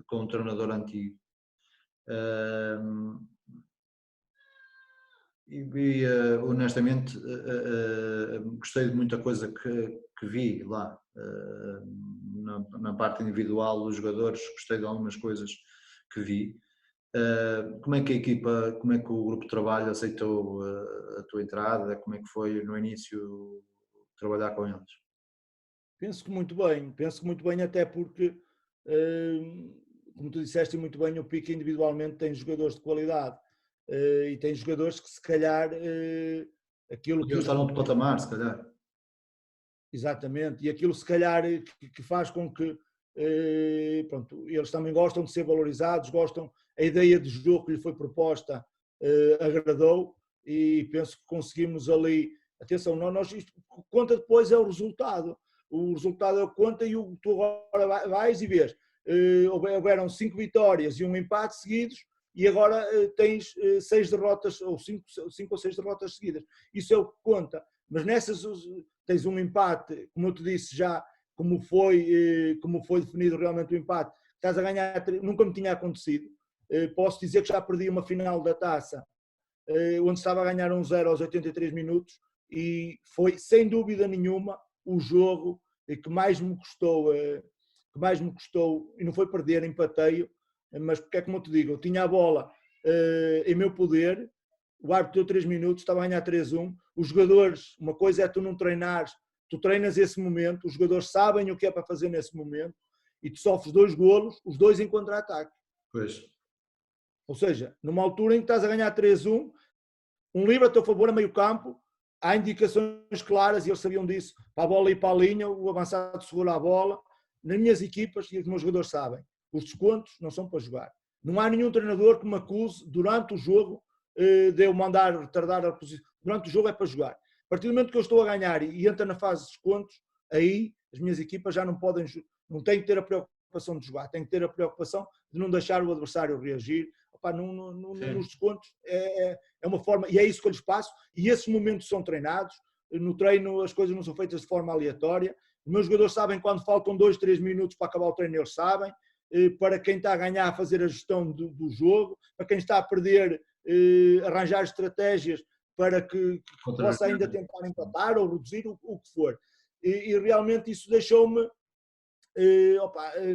com um treinador antigo. E honestamente gostei de muita coisa que vi lá, na parte individual dos jogadores, gostei de algumas coisas que vi. Como é que a equipa, como é que o grupo de trabalho aceitou a tua entrada? Como é que foi no início trabalhar com eles? Penso que muito bem, até porque, como tu disseste muito bem, o Pica individualmente tem jogadores de qualidade. E tem jogadores que se calhar aquilo que... Eles estão no patamar, se calhar. Exatamente, e aquilo se calhar que faz com que pronto, eles também gostam de ser valorizados, a ideia de jogo que lhe foi proposta agradou, e penso que conseguimos ali, atenção, isto conta depois é o resultado é o que conta, e tu agora vais e vês, houveram 5 vitórias e um empate seguidos, e agora tens 6 derrotas, ou 5 ou 6 derrotas seguidas. Isso é o que conta. Mas nessas tens um empate, como eu te disse já, como foi definido realmente o empate, estás a ganhar, nunca me tinha acontecido. Posso dizer que já perdi uma final da taça, onde estava a ganhar 1-0 aos 83 minutos, e foi, sem dúvida nenhuma, o jogo que mais me custou, e não foi perder, empatei, mas porque é como eu te digo, eu tinha a bola em meu poder, o árbitro deu 3 minutos, estava a ganhar 3-1, os jogadores, uma coisa é tu não treinares, tu treinas esse momento, os jogadores sabem o que é para fazer nesse momento, e tu sofres 2 golos, os 2 em contra-ataque. Pois. Ou seja, numa altura em que estás a ganhar 3-1, um livre a teu favor a meio campo, há indicações claras, e eles sabiam disso, para a bola ir para a linha, o avançado segura a bola. Nas minhas equipas, e os meus jogadores sabem, os descontos não são para jogar. Não há nenhum treinador que me acuse durante o jogo de eu mandar retardar a posição. Durante o jogo é para jogar. A partir do momento que eu estou a ganhar e entra na fase de descontos, aí as minhas equipas já não têm que ter a preocupação de jogar, têm que ter a preocupação de não deixar o adversário reagir. Opa, nos descontos é uma forma, e é isso que eu lhes passo, e esses momentos são treinados. No treino as coisas não são feitas de forma aleatória. Os meus jogadores sabem quando faltam 2, 3 minutos para acabar o treino, eles sabem. Para quem está a ganhar, fazer a gestão do jogo, para quem está a perder, arranjar estratégias para que possa ainda tentar empatar ou reduzir o que for. E realmente isso deixou-me,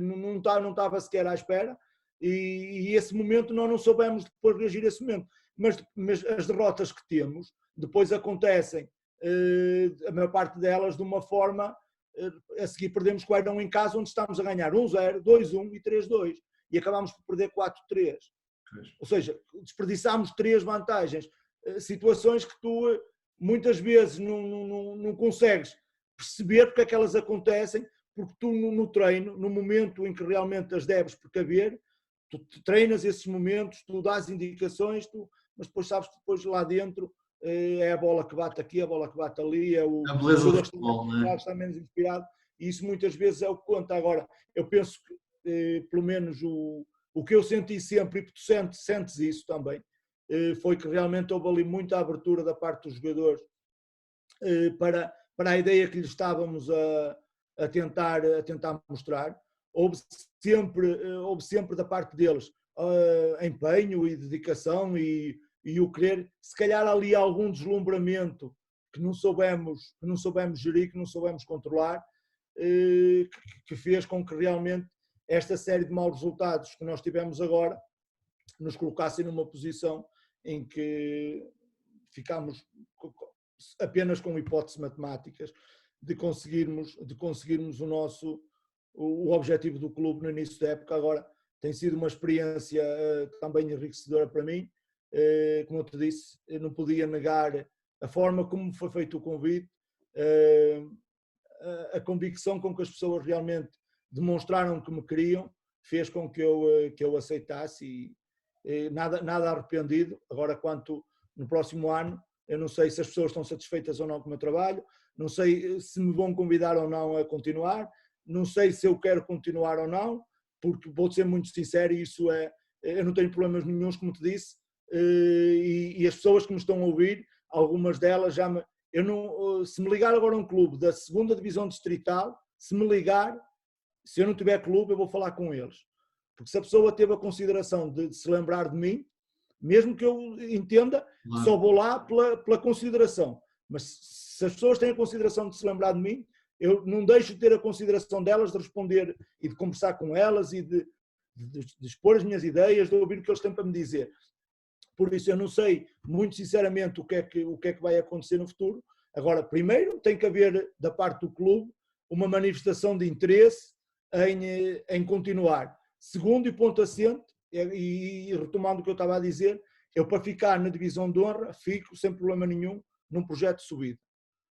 não estava sequer à espera, e esse momento nós não soubemos depois reagir a esse momento. Mas as derrotas que temos depois acontecem, a maior parte delas de uma forma a seguir perdemos com o Airão em casa, onde estamos a ganhar 1-0, 2-1 e 3-2. E acabámos por perder 4-3. Ou seja, desperdiçámos 3 vantagens. Situações que tu muitas vezes não consegues perceber porque é que elas acontecem, porque tu no treino, no momento em que realmente as deves precaver, tu treinas esses momentos, tu dás indicações, mas depois sabes que depois lá dentro é a bola que bate aqui, a bola que bate ali, é o jogador que está menos inspirado, e isso muitas vezes é o que conta. Agora, eu penso que, pelo menos o que eu senti sempre, e tu sentes isso também, foi que realmente houve ali muita abertura da parte dos jogadores para a ideia que lhes estávamos a tentar mostrar. Houve sempre da parte deles empenho e dedicação e o querer, se calhar ali algum deslumbramento que não soubemos gerir, que não soubemos controlar, que fez com que realmente esta série de maus resultados que nós tivemos agora nos colocassem numa posição em que ficámos apenas com hipóteses matemáticas de conseguirmos o objetivo do clube no início da época. Agora tem sido uma experiência também enriquecedora para mim. Como eu te disse, eu não podia negar a forma como foi feito o convite, a convicção com que as pessoas realmente demonstraram que me queriam, fez com que eu aceitasse e nada arrependido. Agora, quanto no próximo ano, eu não sei se as pessoas estão satisfeitas ou não com o meu trabalho, não sei se me vão convidar ou não a continuar, não sei se eu quero continuar ou não, porque vou ser muito sincero, e isso eu não tenho problemas nenhuns, como te disse, e as pessoas que me estão a ouvir, algumas delas se me ligar agora a um clube da 2ª Divisão Distrital, se eu não tiver clube, eu vou falar com eles. Porque se a pessoa teve a consideração de se lembrar de mim, mesmo que eu entenda, só vou lá pela consideração. Mas se as pessoas têm a consideração de se lembrar de mim, eu não deixo de ter a consideração delas, de responder e de conversar com elas e de expor as minhas ideias, de ouvir o que eles têm para me dizer. Por isso eu não sei, muito sinceramente, o que é que vai acontecer no futuro. Agora, primeiro, tem que haver da parte do clube uma manifestação de interesse em continuar. Segundo, e ponto assente, e retomando o que eu estava a dizer, eu para ficar na divisão de honra, fico sem problema nenhum num projeto de subida.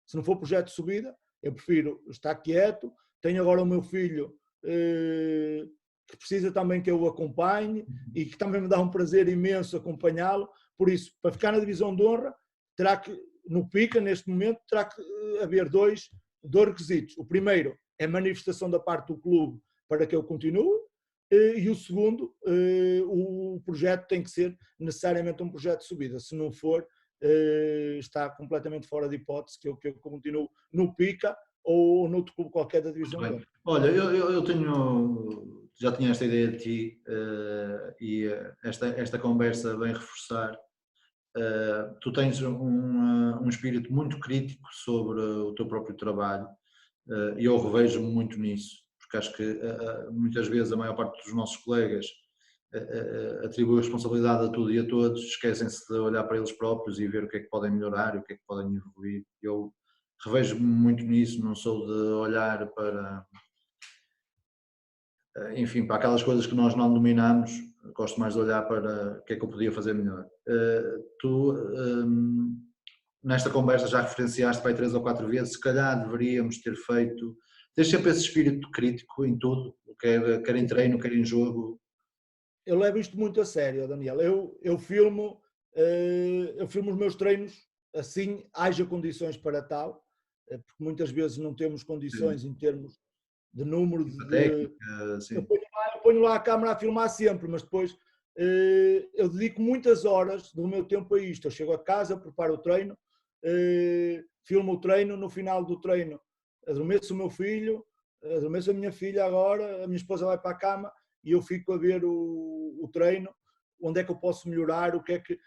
Se não for projeto de subida, eu prefiro estar quieto. Tenho agora o meu filho que precisa também que eu o acompanhe e que também me dá um prazer imenso acompanhá-lo. Por isso, para ficar na divisão de honra, terá que, no PICA, neste momento, terá que haver dois requisitos. O primeiro é a manifestação da parte do clube para que eu continue, e o segundo, o projeto tem que ser necessariamente um projeto de subida. Se não for, está completamente fora de hipótese que eu continuo no PICA ou noutro clube qualquer da divisão de honra. Olha, eu já tinha esta ideia de ti, e esta conversa vem reforçar. Tu tens um espírito muito crítico sobre o teu próprio trabalho, e eu revejo-me muito nisso, porque acho que muitas vezes a maior parte dos nossos colegas atribui a responsabilidade a tudo e a todos, esquecem-se de olhar para eles próprios e ver o que é que podem melhorar e o que é que podem evoluir. Eu revejo-me muito nisso, não sou de olhar para, enfim, para aquelas coisas que nós não dominamos, gosto mais de olhar para o que é que eu podia fazer melhor. Tu, nesta conversa, já referenciaste para aí 3 ou 4 vezes, se calhar deveríamos ter feito, tens sempre esse espírito crítico em tudo, quer em treino, quer em jogo. Eu levo isto muito a sério, Daniel. Eu filmo os meus treinos assim, haja condições para tal, porque muitas vezes não temos condições em termos de número de técnica, sim. Eu ponho lá a câmera a filmar sempre, mas depois eu dedico muitas horas do meu tempo a isto. Eu chego a casa, preparo o treino, filmo o treino, no final do treino adormeço o meu filho, adormeço a minha filha agora, a minha esposa vai para a cama e eu fico a ver o treino, onde é que eu posso melhorar, o que é que...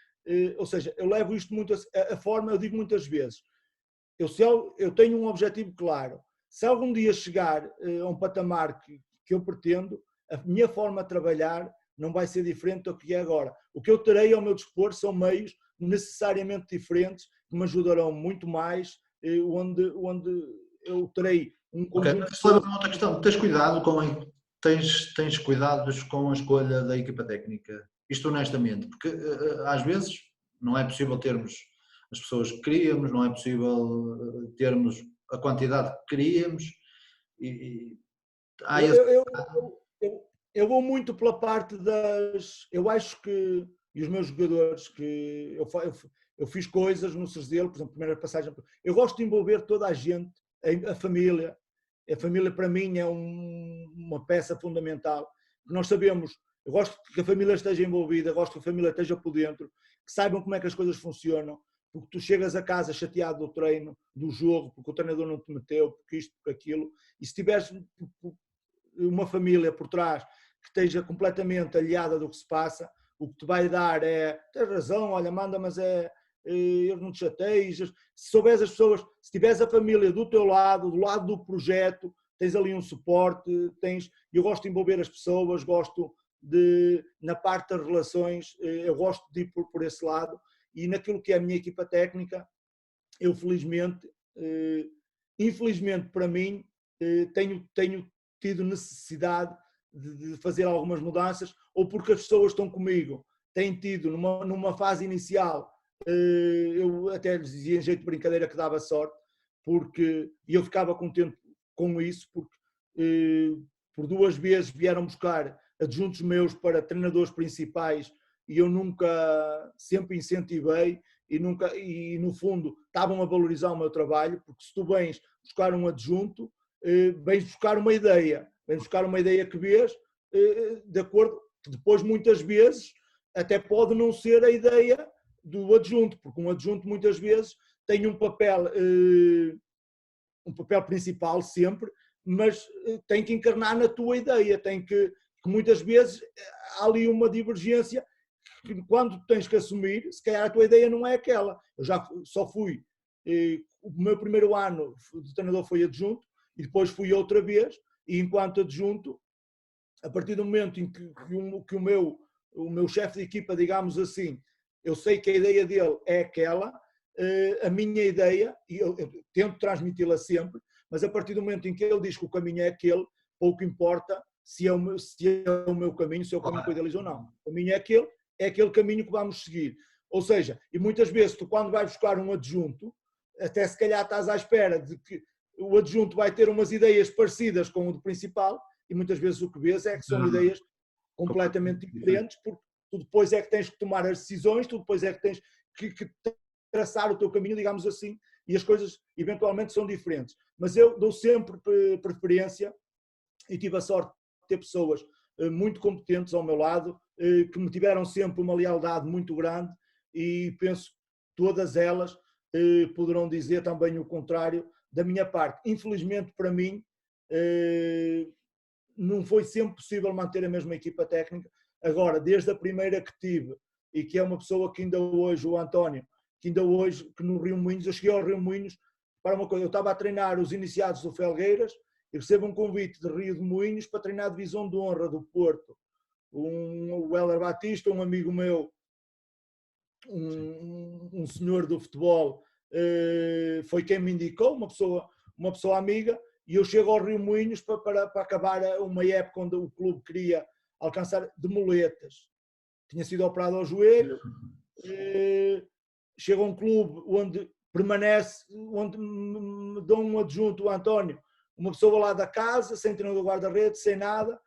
Ou seja, eu levo isto muito a forma, eu digo muitas vezes, eu tenho um objetivo claro. Se algum dia chegar a um patamar que eu pretendo, a minha forma de trabalhar não vai ser diferente do que é agora. O que eu terei ao meu dispor são meios necessariamente diferentes, que me ajudarão muito mais, onde eu terei um Ok, conjunto mas de isso leva-me pessoas. a outra questão. Tens cuidados com a escolha da equipa técnica? Isto honestamente, porque às vezes não é possível termos as pessoas que queríamos, não é possível termos a quantidade que queríamos e há Eu, esse... eu, eu, eu vou muito pela parte das. Eu acho que. E os meus jogadores, que eu fiz coisas no Cerzedo, por exemplo, primeira passagem. Eu gosto de envolver toda a gente, a família. A família, para mim, é uma peça fundamental. Nós sabemos. Eu gosto que a família esteja envolvida, gosto que a família esteja por dentro, que saibam como é que as coisas funcionam, porque tu chegas a casa chateado do treino, do jogo, porque o treinador não te meteu, porque isto, porque aquilo, e se tiveres uma família por trás que esteja completamente aliada do que se passa, o que te vai dar é, tens razão, olha, manda, mas eu não te chateis. Se souberes as pessoas, se tiveres a família do teu lado, do lado do projeto, tens ali um suporte, eu gosto de envolver as pessoas, gosto de, na parte das relações, eu gosto de ir por esse lado, e naquilo que é a minha equipa técnica, eu felizmente, infelizmente para mim, tenho tido necessidade de fazer algumas mudanças, ou porque as pessoas estão comigo, têm tido numa fase inicial, eu até lhes dizia em jeito de brincadeira que dava sorte, porque eu ficava contente com isso, porque por 2 vezes vieram buscar adjuntos meus para treinadores principais e eu nunca, sempre incentivei e no fundo estavam a valorizar o meu trabalho, porque se tu vens buscar um adjunto, vens buscar uma ideia, que vês de acordo, que depois muitas vezes até pode não ser a ideia do adjunto, porque um adjunto muitas vezes tem um papel principal sempre, mas tem que encarnar na tua ideia, que muitas vezes há ali uma divergência que quando tens que assumir, se calhar a tua ideia não é aquela. Eu já só fui, o meu primeiro ano de treinador foi adjunto, e depois fui outra vez, e enquanto adjunto, a partir do momento em que o meu chefe de equipa, digamos assim, eu sei que a ideia dele é aquela, a minha ideia, e eu tento transmiti-la sempre, mas a partir do momento em que ele diz que o caminho é aquele, pouco importa se é o meu caminho, se é o caminho que eu idealizo ou não. O caminho é aquele caminho que vamos seguir. Ou seja, e muitas vezes tu quando vais buscar um adjunto, até se calhar estás à espera de que o adjunto vai ter umas ideias parecidas com o do principal, e muitas vezes o que vês é que são ideias completamente diferentes, porque tu depois é que tens que tomar as decisões, tu depois é que tens que traçar o teu caminho, digamos assim, e as coisas eventualmente são diferentes. Mas eu dou sempre preferência, e tive a sorte de ter pessoas muito competentes ao meu lado, que me tiveram sempre uma lealdade muito grande, e penso que todas elas poderão dizer também o contrário da minha parte. Infelizmente para mim, não foi sempre possível manter a mesma equipa técnica. Agora, desde a primeira que tive, e que é uma pessoa que ainda hoje, o António, que ainda hoje, que no Rio Moinhos, eu cheguei ao Rio Moinhos para uma coisa, eu estava a treinar os iniciados do Felgueiras e recebo um convite de Rio de Moinhos para treinar a divisão de honra do Porto. O Heller Batista, um amigo meu, um senhor do futebol, foi quem me indicou, uma pessoa amiga, e eu chego ao Rio Moinhos para acabar uma época onde o clube queria alcançar de muletas. Tinha sido operado ao joelho, chego a um clube onde permanece, onde me dão um adjunto, o António, uma pessoa lá da casa, sem treinador guarda-redes, sem nada.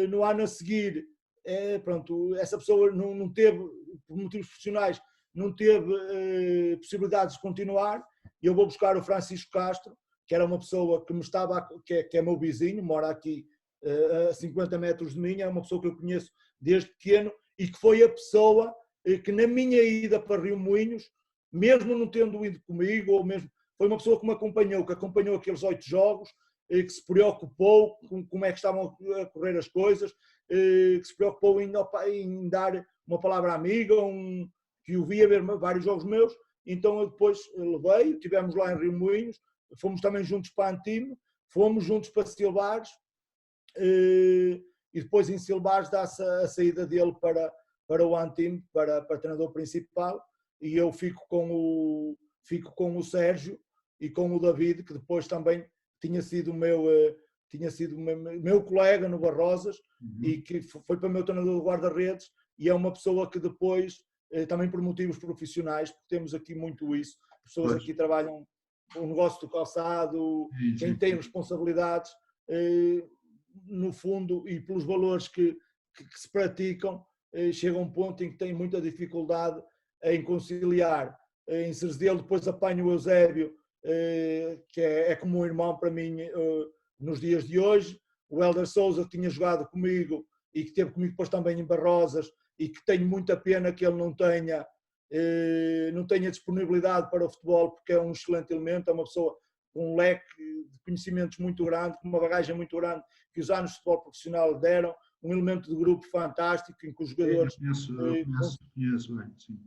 No ano a seguir, pronto, essa pessoa não teve, por motivos profissionais, não teve possibilidades de continuar, e eu vou buscar o Francisco Castro, que era uma pessoa que me estava, que é meu vizinho, mora aqui a 50 metros de mim, é uma pessoa que eu conheço desde pequeno, e que foi a pessoa que na minha ida para Rio Moinhos, mesmo não tendo ido comigo, ou mesmo, foi uma pessoa que me acompanhou, que acompanhou aqueles 8 jogos, que se preocupou com como é que estavam a correr as coisas, que se preocupou em dar uma palavra amiga, que o via ver vários jogos meus. Então eu depois levei, estivemos lá em Rio Moinhos, fomos também juntos para Antimo, fomos juntos para Silvares, e depois em Silvares dá-se a saída dele para o Antimo, para treinador principal, e eu fico com o Sérgio e com o David, que depois também tinha sido meu colega no Barrosas e que foi para o meu treinador de guarda-redes, e é uma pessoa que depois, também por motivos profissionais, porque temos aqui muito isso, pessoas aqui trabalham o negócio do calçado, quem tem responsabilidades, no fundo, e pelos valores que se praticam, chega a um ponto em que tem muita dificuldade em conciliar. Em Cerzedelo depois apanho o Eusébio, que é como um irmão para mim nos dias de hoje. O Hélder Sousa, que tinha jogado comigo e que esteve comigo depois também em Barrosas, e que tenho muita pena que ele não tenha disponibilidade para o futebol, porque é um excelente elemento, é uma pessoa com um leque de conhecimentos muito grande, com uma bagagem muito grande que os anos de futebol profissional deram, um elemento de grupo fantástico, em que os jogadores conheço bem, sim.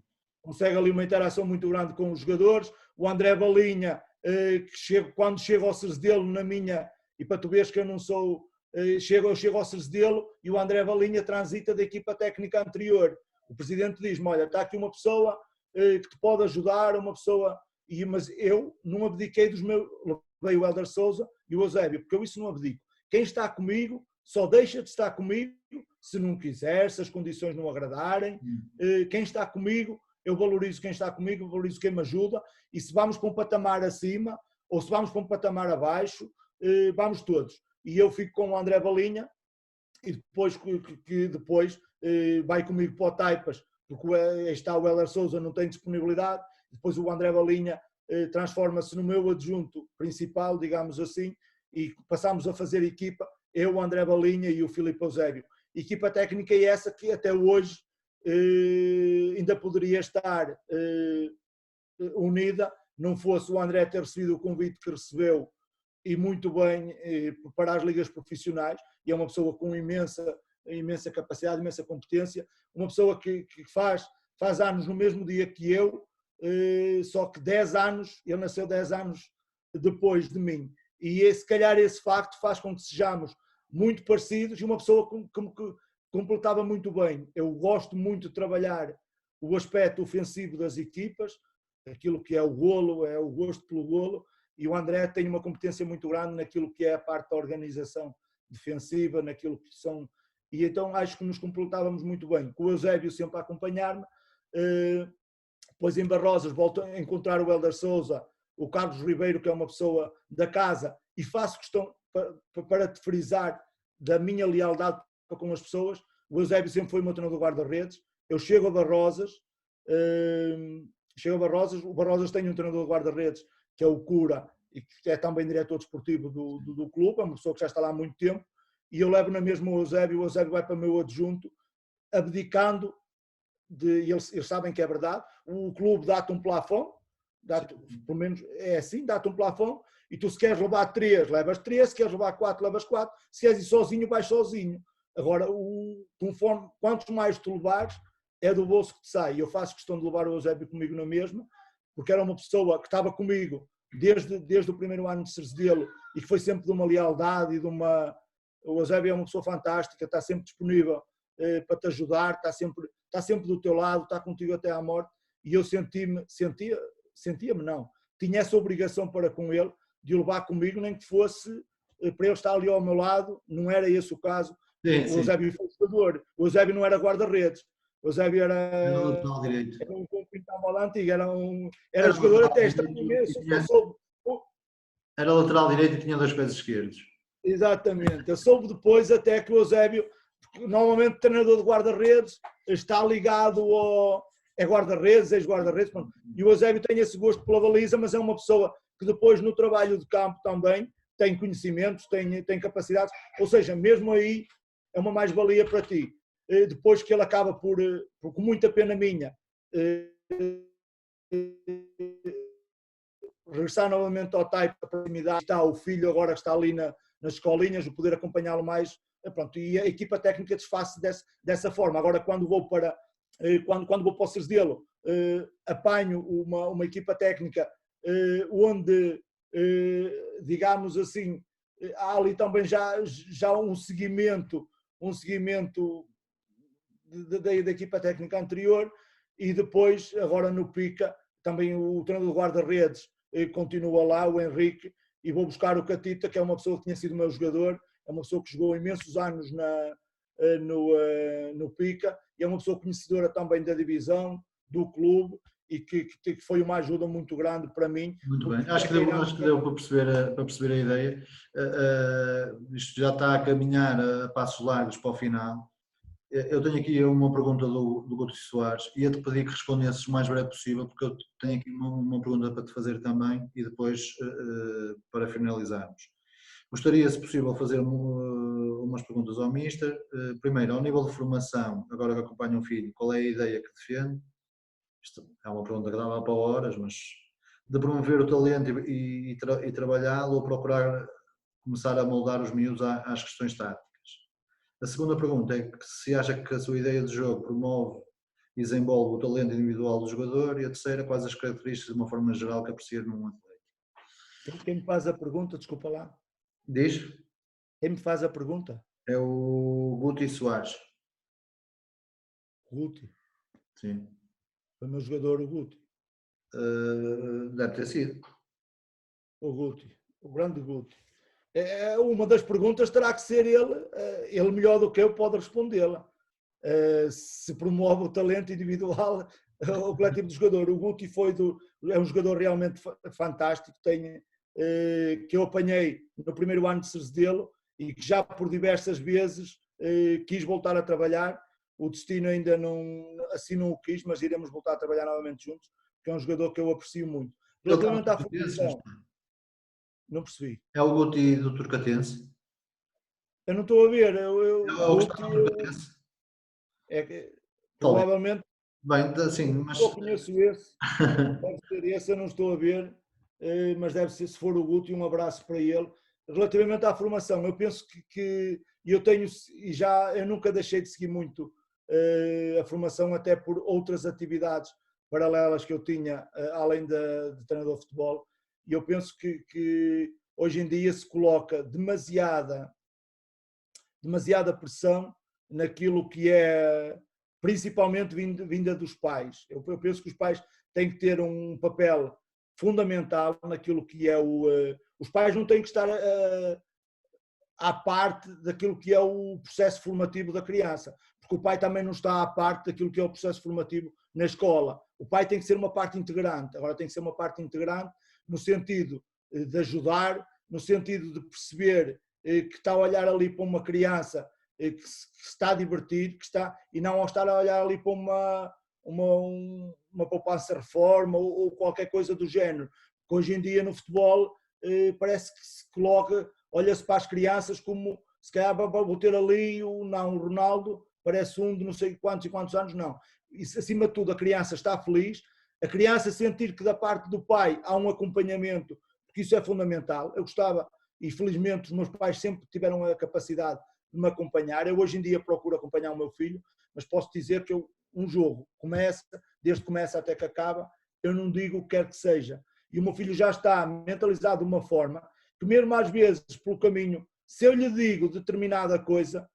Consegue ali uma interação muito grande com os jogadores. O André Balinha, que quando chego ao Cerzedelo na minha, e para tu veres que eu não sou, eu chego ao Cerzedelo e o André Balinha transita da equipa técnica anterior. O presidente diz-me, olha, está aqui uma pessoa que te pode ajudar, uma pessoa, mas eu não abdiquei dos meus, levei o Hélder Sousa e o Eusébio, porque eu isso não abdico. Quem está comigo só deixa de estar comigo se não quiser, se as condições não agradarem. Quem está comigo, eu valorizo quem está comigo, eu valorizo quem me ajuda, e se vamos para um patamar acima ou se vamos para um patamar abaixo, vamos todos. E eu fico com o André Balinha, e depois que depois vai comigo para o Taipas, porque está o Hélder Sousa, não tem disponibilidade, depois o André Balinha transforma-se no meu adjunto principal, digamos assim, e passamos a fazer equipa, eu, o André Balinha e o Filipe Eusébio. Equipa técnica é essa que até hoje ainda poderia estar unida, não fosse o André ter recebido o convite que recebeu, e muito bem, para as ligas profissionais, e é uma pessoa com imensa capacidade, imensa competência, uma pessoa que faz anos no mesmo dia que eu, só que 10 anos, ele nasceu 10 anos depois de mim, e se calhar esse facto faz com que sejamos muito parecidos, e uma pessoa que me completava muito bem. Eu gosto muito de trabalhar o aspecto ofensivo das equipas, aquilo que é o golo, é o gosto pelo golo, e o André tem uma competência muito grande naquilo que é a parte da organização defensiva, naquilo que são... E então acho que nos completávamos muito bem. Com o Eusébio sempre a acompanhar-me. Depois em Barrosas volto a encontrar o Hélder Sousa, o Carlos Ribeiro, que é uma pessoa da casa, e faço questão para te frisar da minha lealdade com as pessoas. O Eusébio sempre foi o meu treinador de guarda-redes. Eu chego a Barrosas, o Barrosas tem um treinador de guarda-redes, que é o Cura, e que é também diretor desportivo do clube, é uma pessoa que já está lá há muito tempo, e eu levo na mesma o Eusébio vai para o meu adjunto, abdicando eles sabem que é verdade, o clube dá-te um plafond, pelo menos é assim, dá-te um plafond, e tu se queres levar 3, levas 3, se queres levar 4, levas 4, se queres ir sozinho, vais sozinho. Agora, conforme quantos mais tu levares, é do bolso que te sai. Eu faço questão de levar o Eusébio comigo na mesma, porque era uma pessoa que estava comigo desde o primeiro ano de Cerzedelo, e que foi sempre de uma lealdade e de uma... O Eusébio é uma pessoa fantástica, está sempre disponível para te ajudar, está sempre do teu lado, está contigo até à morte, e eu sentia-me não, tinha essa obrigação para com ele, de o levar comigo, nem que fosse para ele estar ali ao meu lado, não era esse o caso. O Eusébio foi jogador, o Eusébio não era guarda-redes, o Eusébio era lateral direito. Era um bola antiga, era jogador até extremamente. Era lateral direito e tinha 2 pés esquerdos. Exatamente. Eu soube depois até que o Eusébio, normalmente treinador de guarda-redes, está ligado ao... É guarda-redes, ex-guarda-redes, e o Eusébio tem esse gosto pela baliza, mas é uma pessoa que depois no trabalho de campo também tem conhecimentos, tem capacidades, ou seja, mesmo aí é uma mais-valia para ti. Depois que ele acaba por com muita pena minha, regressar novamente ao TAI para a proximidade, está o filho agora que está ali nas escolinhas, o poder acompanhá-lo mais, pronto, e a equipa técnica desfaz-se dessa forma. Agora quando vou para o Cerzedelo, apanho uma equipa técnica onde, digamos assim, há ali também já um seguimento da equipa técnica anterior, e depois, agora no Pica, também o treinador de guarda-redes continua lá, o Henrique, e vou buscar o Catita, que é uma pessoa que tinha sido meu jogador, é uma pessoa que jogou imensos anos no Pica, e é uma pessoa conhecedora também da divisão, do clube, e que foi uma ajuda muito grande para mim. Muito bem, acho que deu para perceber a ideia. Isto já está a caminhar a passos largos para o final. Eu tenho aqui uma pergunta do Guto Soares e ia-te pedir que respondesses o mais breve possível, porque eu tenho aqui uma pergunta para te fazer também e depois para finalizarmos. Gostaria, se possível, fazer umas perguntas ao Mister. Primeiro, ao nível de formação, agora que acompanha um filho, qual é a ideia que defende? Isto é uma pergunta que dava para horas, mas de promover o talento e trabalhá-lo ou procurar começar a moldar os miúdos às questões táticas. A segunda pergunta é se acha que a sua ideia de jogo promove e desenvolve o talento individual do jogador, e a terceira, quais as características de uma forma geral que aprecia num atleta. Quem me faz a pergunta, desculpa lá. Diz? Quem me faz a pergunta? É o Guti Soares. Guti. Sim. Foi meu jogador, o Guti. Deve ter sido. O Guti, o grande Guti. Uma das perguntas terá que ser ele melhor do que eu pode respondê-la. Se promove o talento individual, o coletivo do jogador. O Guti é um jogador realmente fantástico, que eu apanhei no primeiro ano de Cerzedelo e que já por diversas vezes quis voltar a trabalhar. O destino ainda assim não o quis, mas iremos voltar a trabalhar novamente juntos, porque é um jogador que eu aprecio muito. Relativamente à formação, não percebi. É o Guti do Turcatense? Eu não estou a ver. É o Gustavo Turcatense? Provavelmente. Bem, assim, mas... Eu conheço esse, deve ser esse, eu não estou a ver, mas deve ser, se for o Guti, um abraço para ele. Relativamente à formação, eu penso que eu tenho, e eu nunca deixei de seguir muito a formação, até por outras atividades paralelas que eu tinha, além de treinador de futebol, e eu penso que hoje em dia se coloca demasiada pressão naquilo que é, principalmente vinda dos pais. Eu penso que os pais têm que ter um papel fundamental naquilo que é os pais não têm que estar à parte daquilo que é o processo formativo da criança, porque o pai também não está à parte daquilo que é o processo formativo na escola. O pai tem que ser uma parte integrante. Agora tem que ser uma parte integrante no sentido de ajudar, no sentido de perceber que está a olhar ali para uma criança que se está a divertir, e não ao estar a olhar ali para uma poupança reforma ou qualquer coisa do género. Porque hoje em dia no futebol parece que se coloca, olha-se para as crianças como, se calhar vou ter ali o Ronaldo, parece um de não sei quantos e quantos anos, não. E acima de tudo a criança está feliz, a criança sentir que da parte do pai há um acompanhamento, porque isso é fundamental. Eu gostava, e felizmente os meus pais sempre tiveram a capacidade de me acompanhar. Eu hoje em dia procuro acompanhar o meu filho, mas posso dizer que um jogo desde que começa até que acaba, eu não digo o que quer que seja. E o meu filho já está mentalizado de uma forma que mesmo às vezes pelo caminho, se eu lhe digo determinada coisa,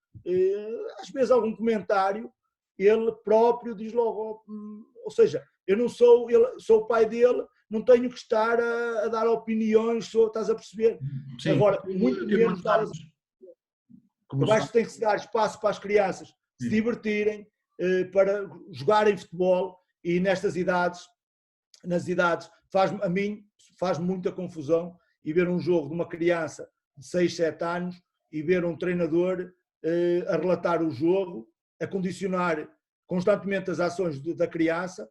às vezes algum comentário, ele próprio diz logo, ou seja, eu não sou o pai dele, não tenho que estar a dar opiniões, estás a perceber? Sim, agora, muito menos dar. Eu acho que tem que se dar espaço para as crianças se divertirem, para jogarem futebol, e nas idades, a mim faz muita confusão e ver um jogo de uma criança de 6, 7 anos e ver um treinador a relatar o jogo, a condicionar constantemente as ações da criança.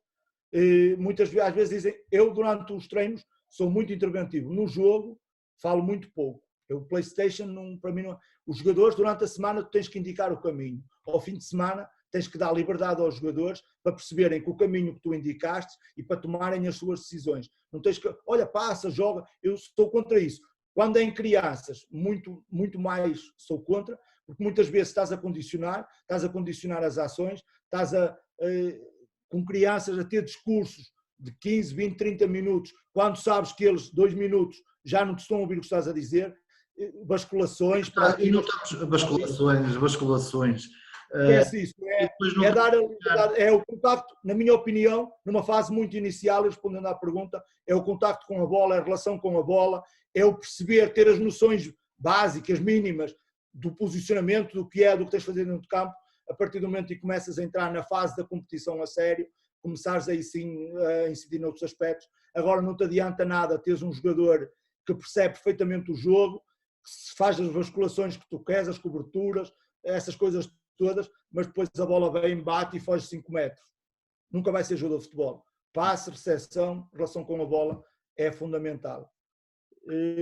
Às vezes dizem, eu durante os treinos sou muito interventivo, no jogo falo muito pouco. O PlayStation, para mim, não. Os jogadores durante a semana tu tens que indicar o caminho. Ao fim de semana tens que dar liberdade aos jogadores para perceberem que o caminho que tu indicaste e para tomarem as suas decisões. Não tens que, olha, passa, joga, eu estou contra isso. Quando é em crianças, muito, muito mais sou contra, porque muitas vezes estás a condicionar as ações, com crianças a ter discursos de 15, 20, 30 minutos, quando sabes que eles, 2 minutos, já não te estão a ouvir o que estás a dizer, basculações... Basculações. Esquece isso, dar a liberdade, é o contacto, na minha opinião, numa fase muito inicial, respondendo à pergunta, é o contacto com a bola, é a relação com a bola, é o perceber, ter as noções básicas, mínimas, do posicionamento, do que tens de fazer dentro do campo. A partir do momento em que começas a entrar na fase da competição a sério, começares aí sim a incidir noutros aspectos. Agora não te adianta nada teres um jogador que percebe perfeitamente o jogo, que faz as vasculações que tu queres, as coberturas, essas coisas todas, mas depois a bola vem, bate e foge 5 metros. Nunca vai ser jogador de futebol. Passe, recepção, relação com a bola é fundamental.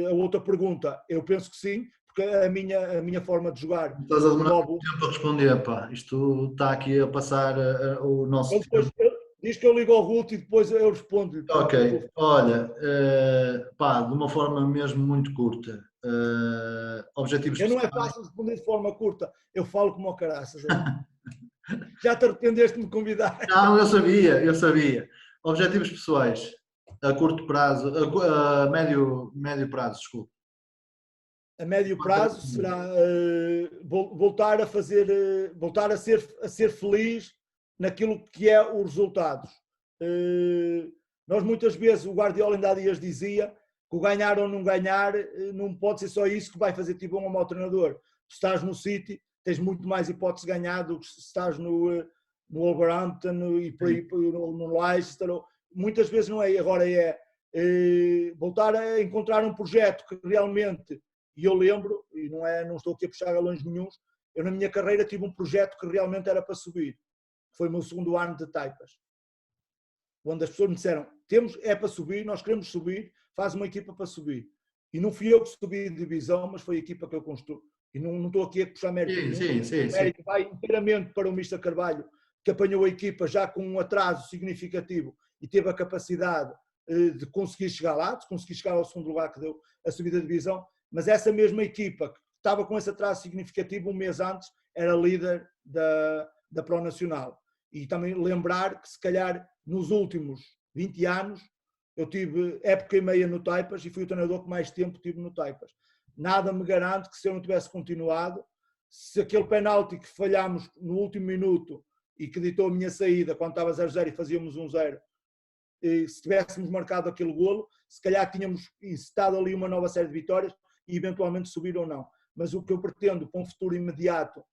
A outra pergunta, eu penso que sim, porque a minha forma de jogar... Estás a demorar muito tempo a responder, pá. Isto está aqui a passar o nosso Ele depois tempo. diz que eu ligo ao Ruth e depois eu respondo-lhe. Ok, olha, pá, de uma forma mesmo muito curta. Objetivos Eu não é pessoais. fácil responder de forma curta. Eu falo como ao caraças. Já te arrependeste de me convidar. Não, eu sabia, eu sabia. Objetivos pessoais, a curto prazo, a médio prazo, desculpe. A médio prazo será voltar a fazer, voltar a ser feliz naquilo que é os resultados. Nós muitas vezes, o Guardiola ainda há dias dizia que o ganhar ou não ganhar não pode ser só isso que vai fazer tipo um mau treinador. Se estás no City, tens muito mais hipóteses de ganhar do que se estás no Wolverhampton e por aí no Leicester. Muitas vezes não é. Agora é voltar a encontrar um projeto que realmente... E eu lembro, e não estou aqui a puxar galões nenhuns, eu na minha carreira tive um projeto que realmente era para subir. Foi o meu segundo ano de Taipas. Onde as pessoas me disseram, é para subir, nós queremos subir, faz uma equipa para subir. E não fui eu que subi de divisão, mas foi a equipa que eu construí. E não estou aqui a puxar mérito nenhum. O mérito vai inteiramente para o Mr. Carvalho, que apanhou a equipa já com um atraso significativo e teve a capacidade de conseguir chegar lá, de conseguir chegar ao segundo lugar que deu a subida de divisão. Mas essa mesma equipa que estava com esse atraso significativo, um mês antes, era líder da Pro Nacional. E também lembrar que, se calhar, nos últimos 20 anos, eu tive época e meia no Taipas e fui o treinador que mais tempo tive no Taipas. Nada me garante que, se eu não tivesse continuado, se aquele penalti que falhámos no último minuto e que ditou a minha saída, quando estava 0-0 e fazíamos 1-0, se tivéssemos marcado aquele golo, se calhar tínhamos incitado ali uma nova série de vitórias e eventualmente subir ou não. Mas o que eu pretendo para um futuro imediato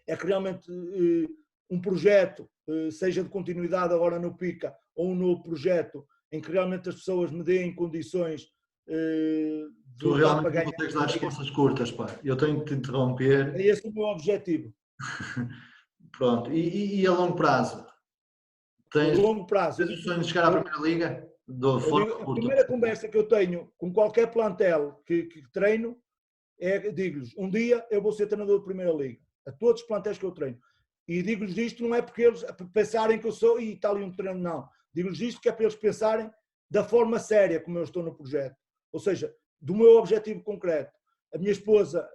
é que realmente um projeto, seja de continuidade agora no PICA, ou um novo projeto em que realmente as pessoas me deem condições de Tu lutar realmente para não ganhar. consegues dar respostas curtas, pá. Eu tenho que te interromper. É esse o meu objetivo. Pronto. E a longo prazo? A Tens longo prazo, o sonho de chegar à Primeira Liga? De forma a curta. primeira conversa que eu tenho com qualquer plantel que treino digo-lhes, um dia eu vou ser treinador de Primeira Liga, a todos os plantéis que eu treino. E digo-lhes isto não é porque eles pensarem que eu sou e está ali um treino, não. Digo-lhes isto que é para eles pensarem da forma séria como eu estou no projeto. Ou seja, do meu objetivo concreto. A minha esposa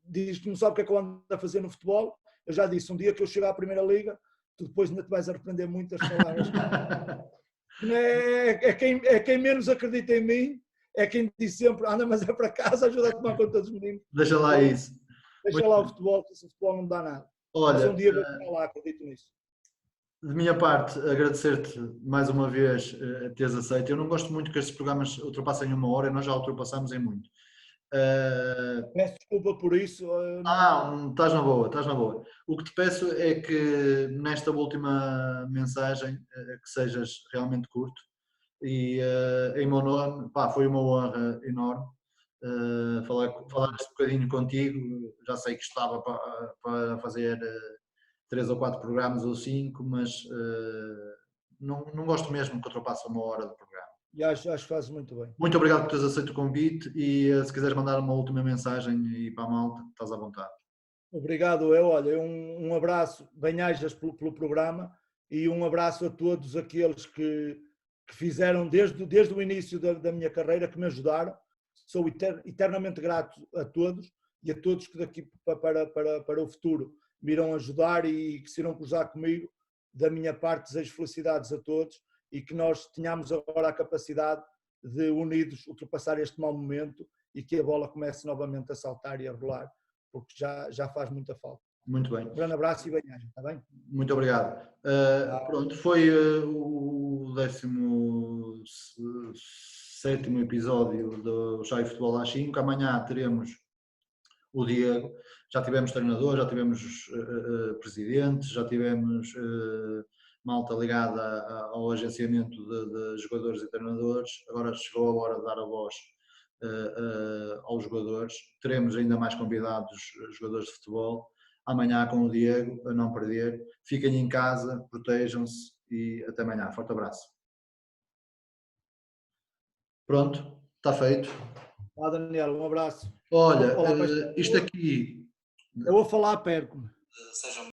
diz que não sabe o que é que eu ando a fazer no futebol. Eu já disse, um dia que eu chegar à Primeira Liga, tu depois ainda te vais arrepender muito das palavras. É quem menos acredita em mim, é quem diz sempre, anda, mas é para casa, ajuda a tomar conta dos meninos. Deixa lá Então, isso. deixa lá o futebol, que esse futebol não dá nada. Mas um Olha, dia vou chegar lá, acredito nisso. de minha parte, agradecer-te mais uma vez teres aceito. Eu não gosto muito que estes programas ultrapassem 1 hora, nós já ultrapassamos em muito. Peço desculpa por isso. Estás na boa, estás na boa. O que te peço é que nesta última mensagem que sejas realmente curto e em meu nome, pá, foi uma honra enorme falar este bocadinho contigo. Já sei que estava para fazer 3 ou 4 programas ou 5, mas não gosto mesmo que ultrapasse 1 hora do programa. E acho que fazes muito bem. Muito obrigado por teres aceito o convite e se quiseres mandar uma última mensagem aí para a malta, estás à vontade. Obrigado, olha, um abraço, bem-ajas pelo programa e um abraço a todos aqueles que fizeram desde o início da minha carreira, que me ajudaram. Sou eternamente grato a todos e a todos que daqui para o futuro me irão ajudar e que se irão cruzar comigo. Da minha parte, desejo felicidades a todos e que nós tenhamos agora a capacidade de, unidos, ultrapassar este mau momento e que a bola comece novamente a saltar e a rolar, porque já faz muita falta. Muito bem. Um grande abraço e bem-aja, está bem? Muito obrigado. Pronto, foi o 16º 7º episódio do Chá e Futebol às 5. Amanhã teremos o Diego. Já tivemos treinador, já tivemos presidentes, já tivemos malta ligada ao agenciamento de jogadores e treinadores. Agora chegou a hora de dar a voz aos jogadores. Teremos ainda mais convidados, jogadores de futebol. Amanhã com o Diego, a não perder. Fiquem em casa, protejam-se e até amanhã. Forte abraço. Pronto, está feito. Daniel, um abraço. Olha, isto aqui... Eu vou falar, perco-me. Sejam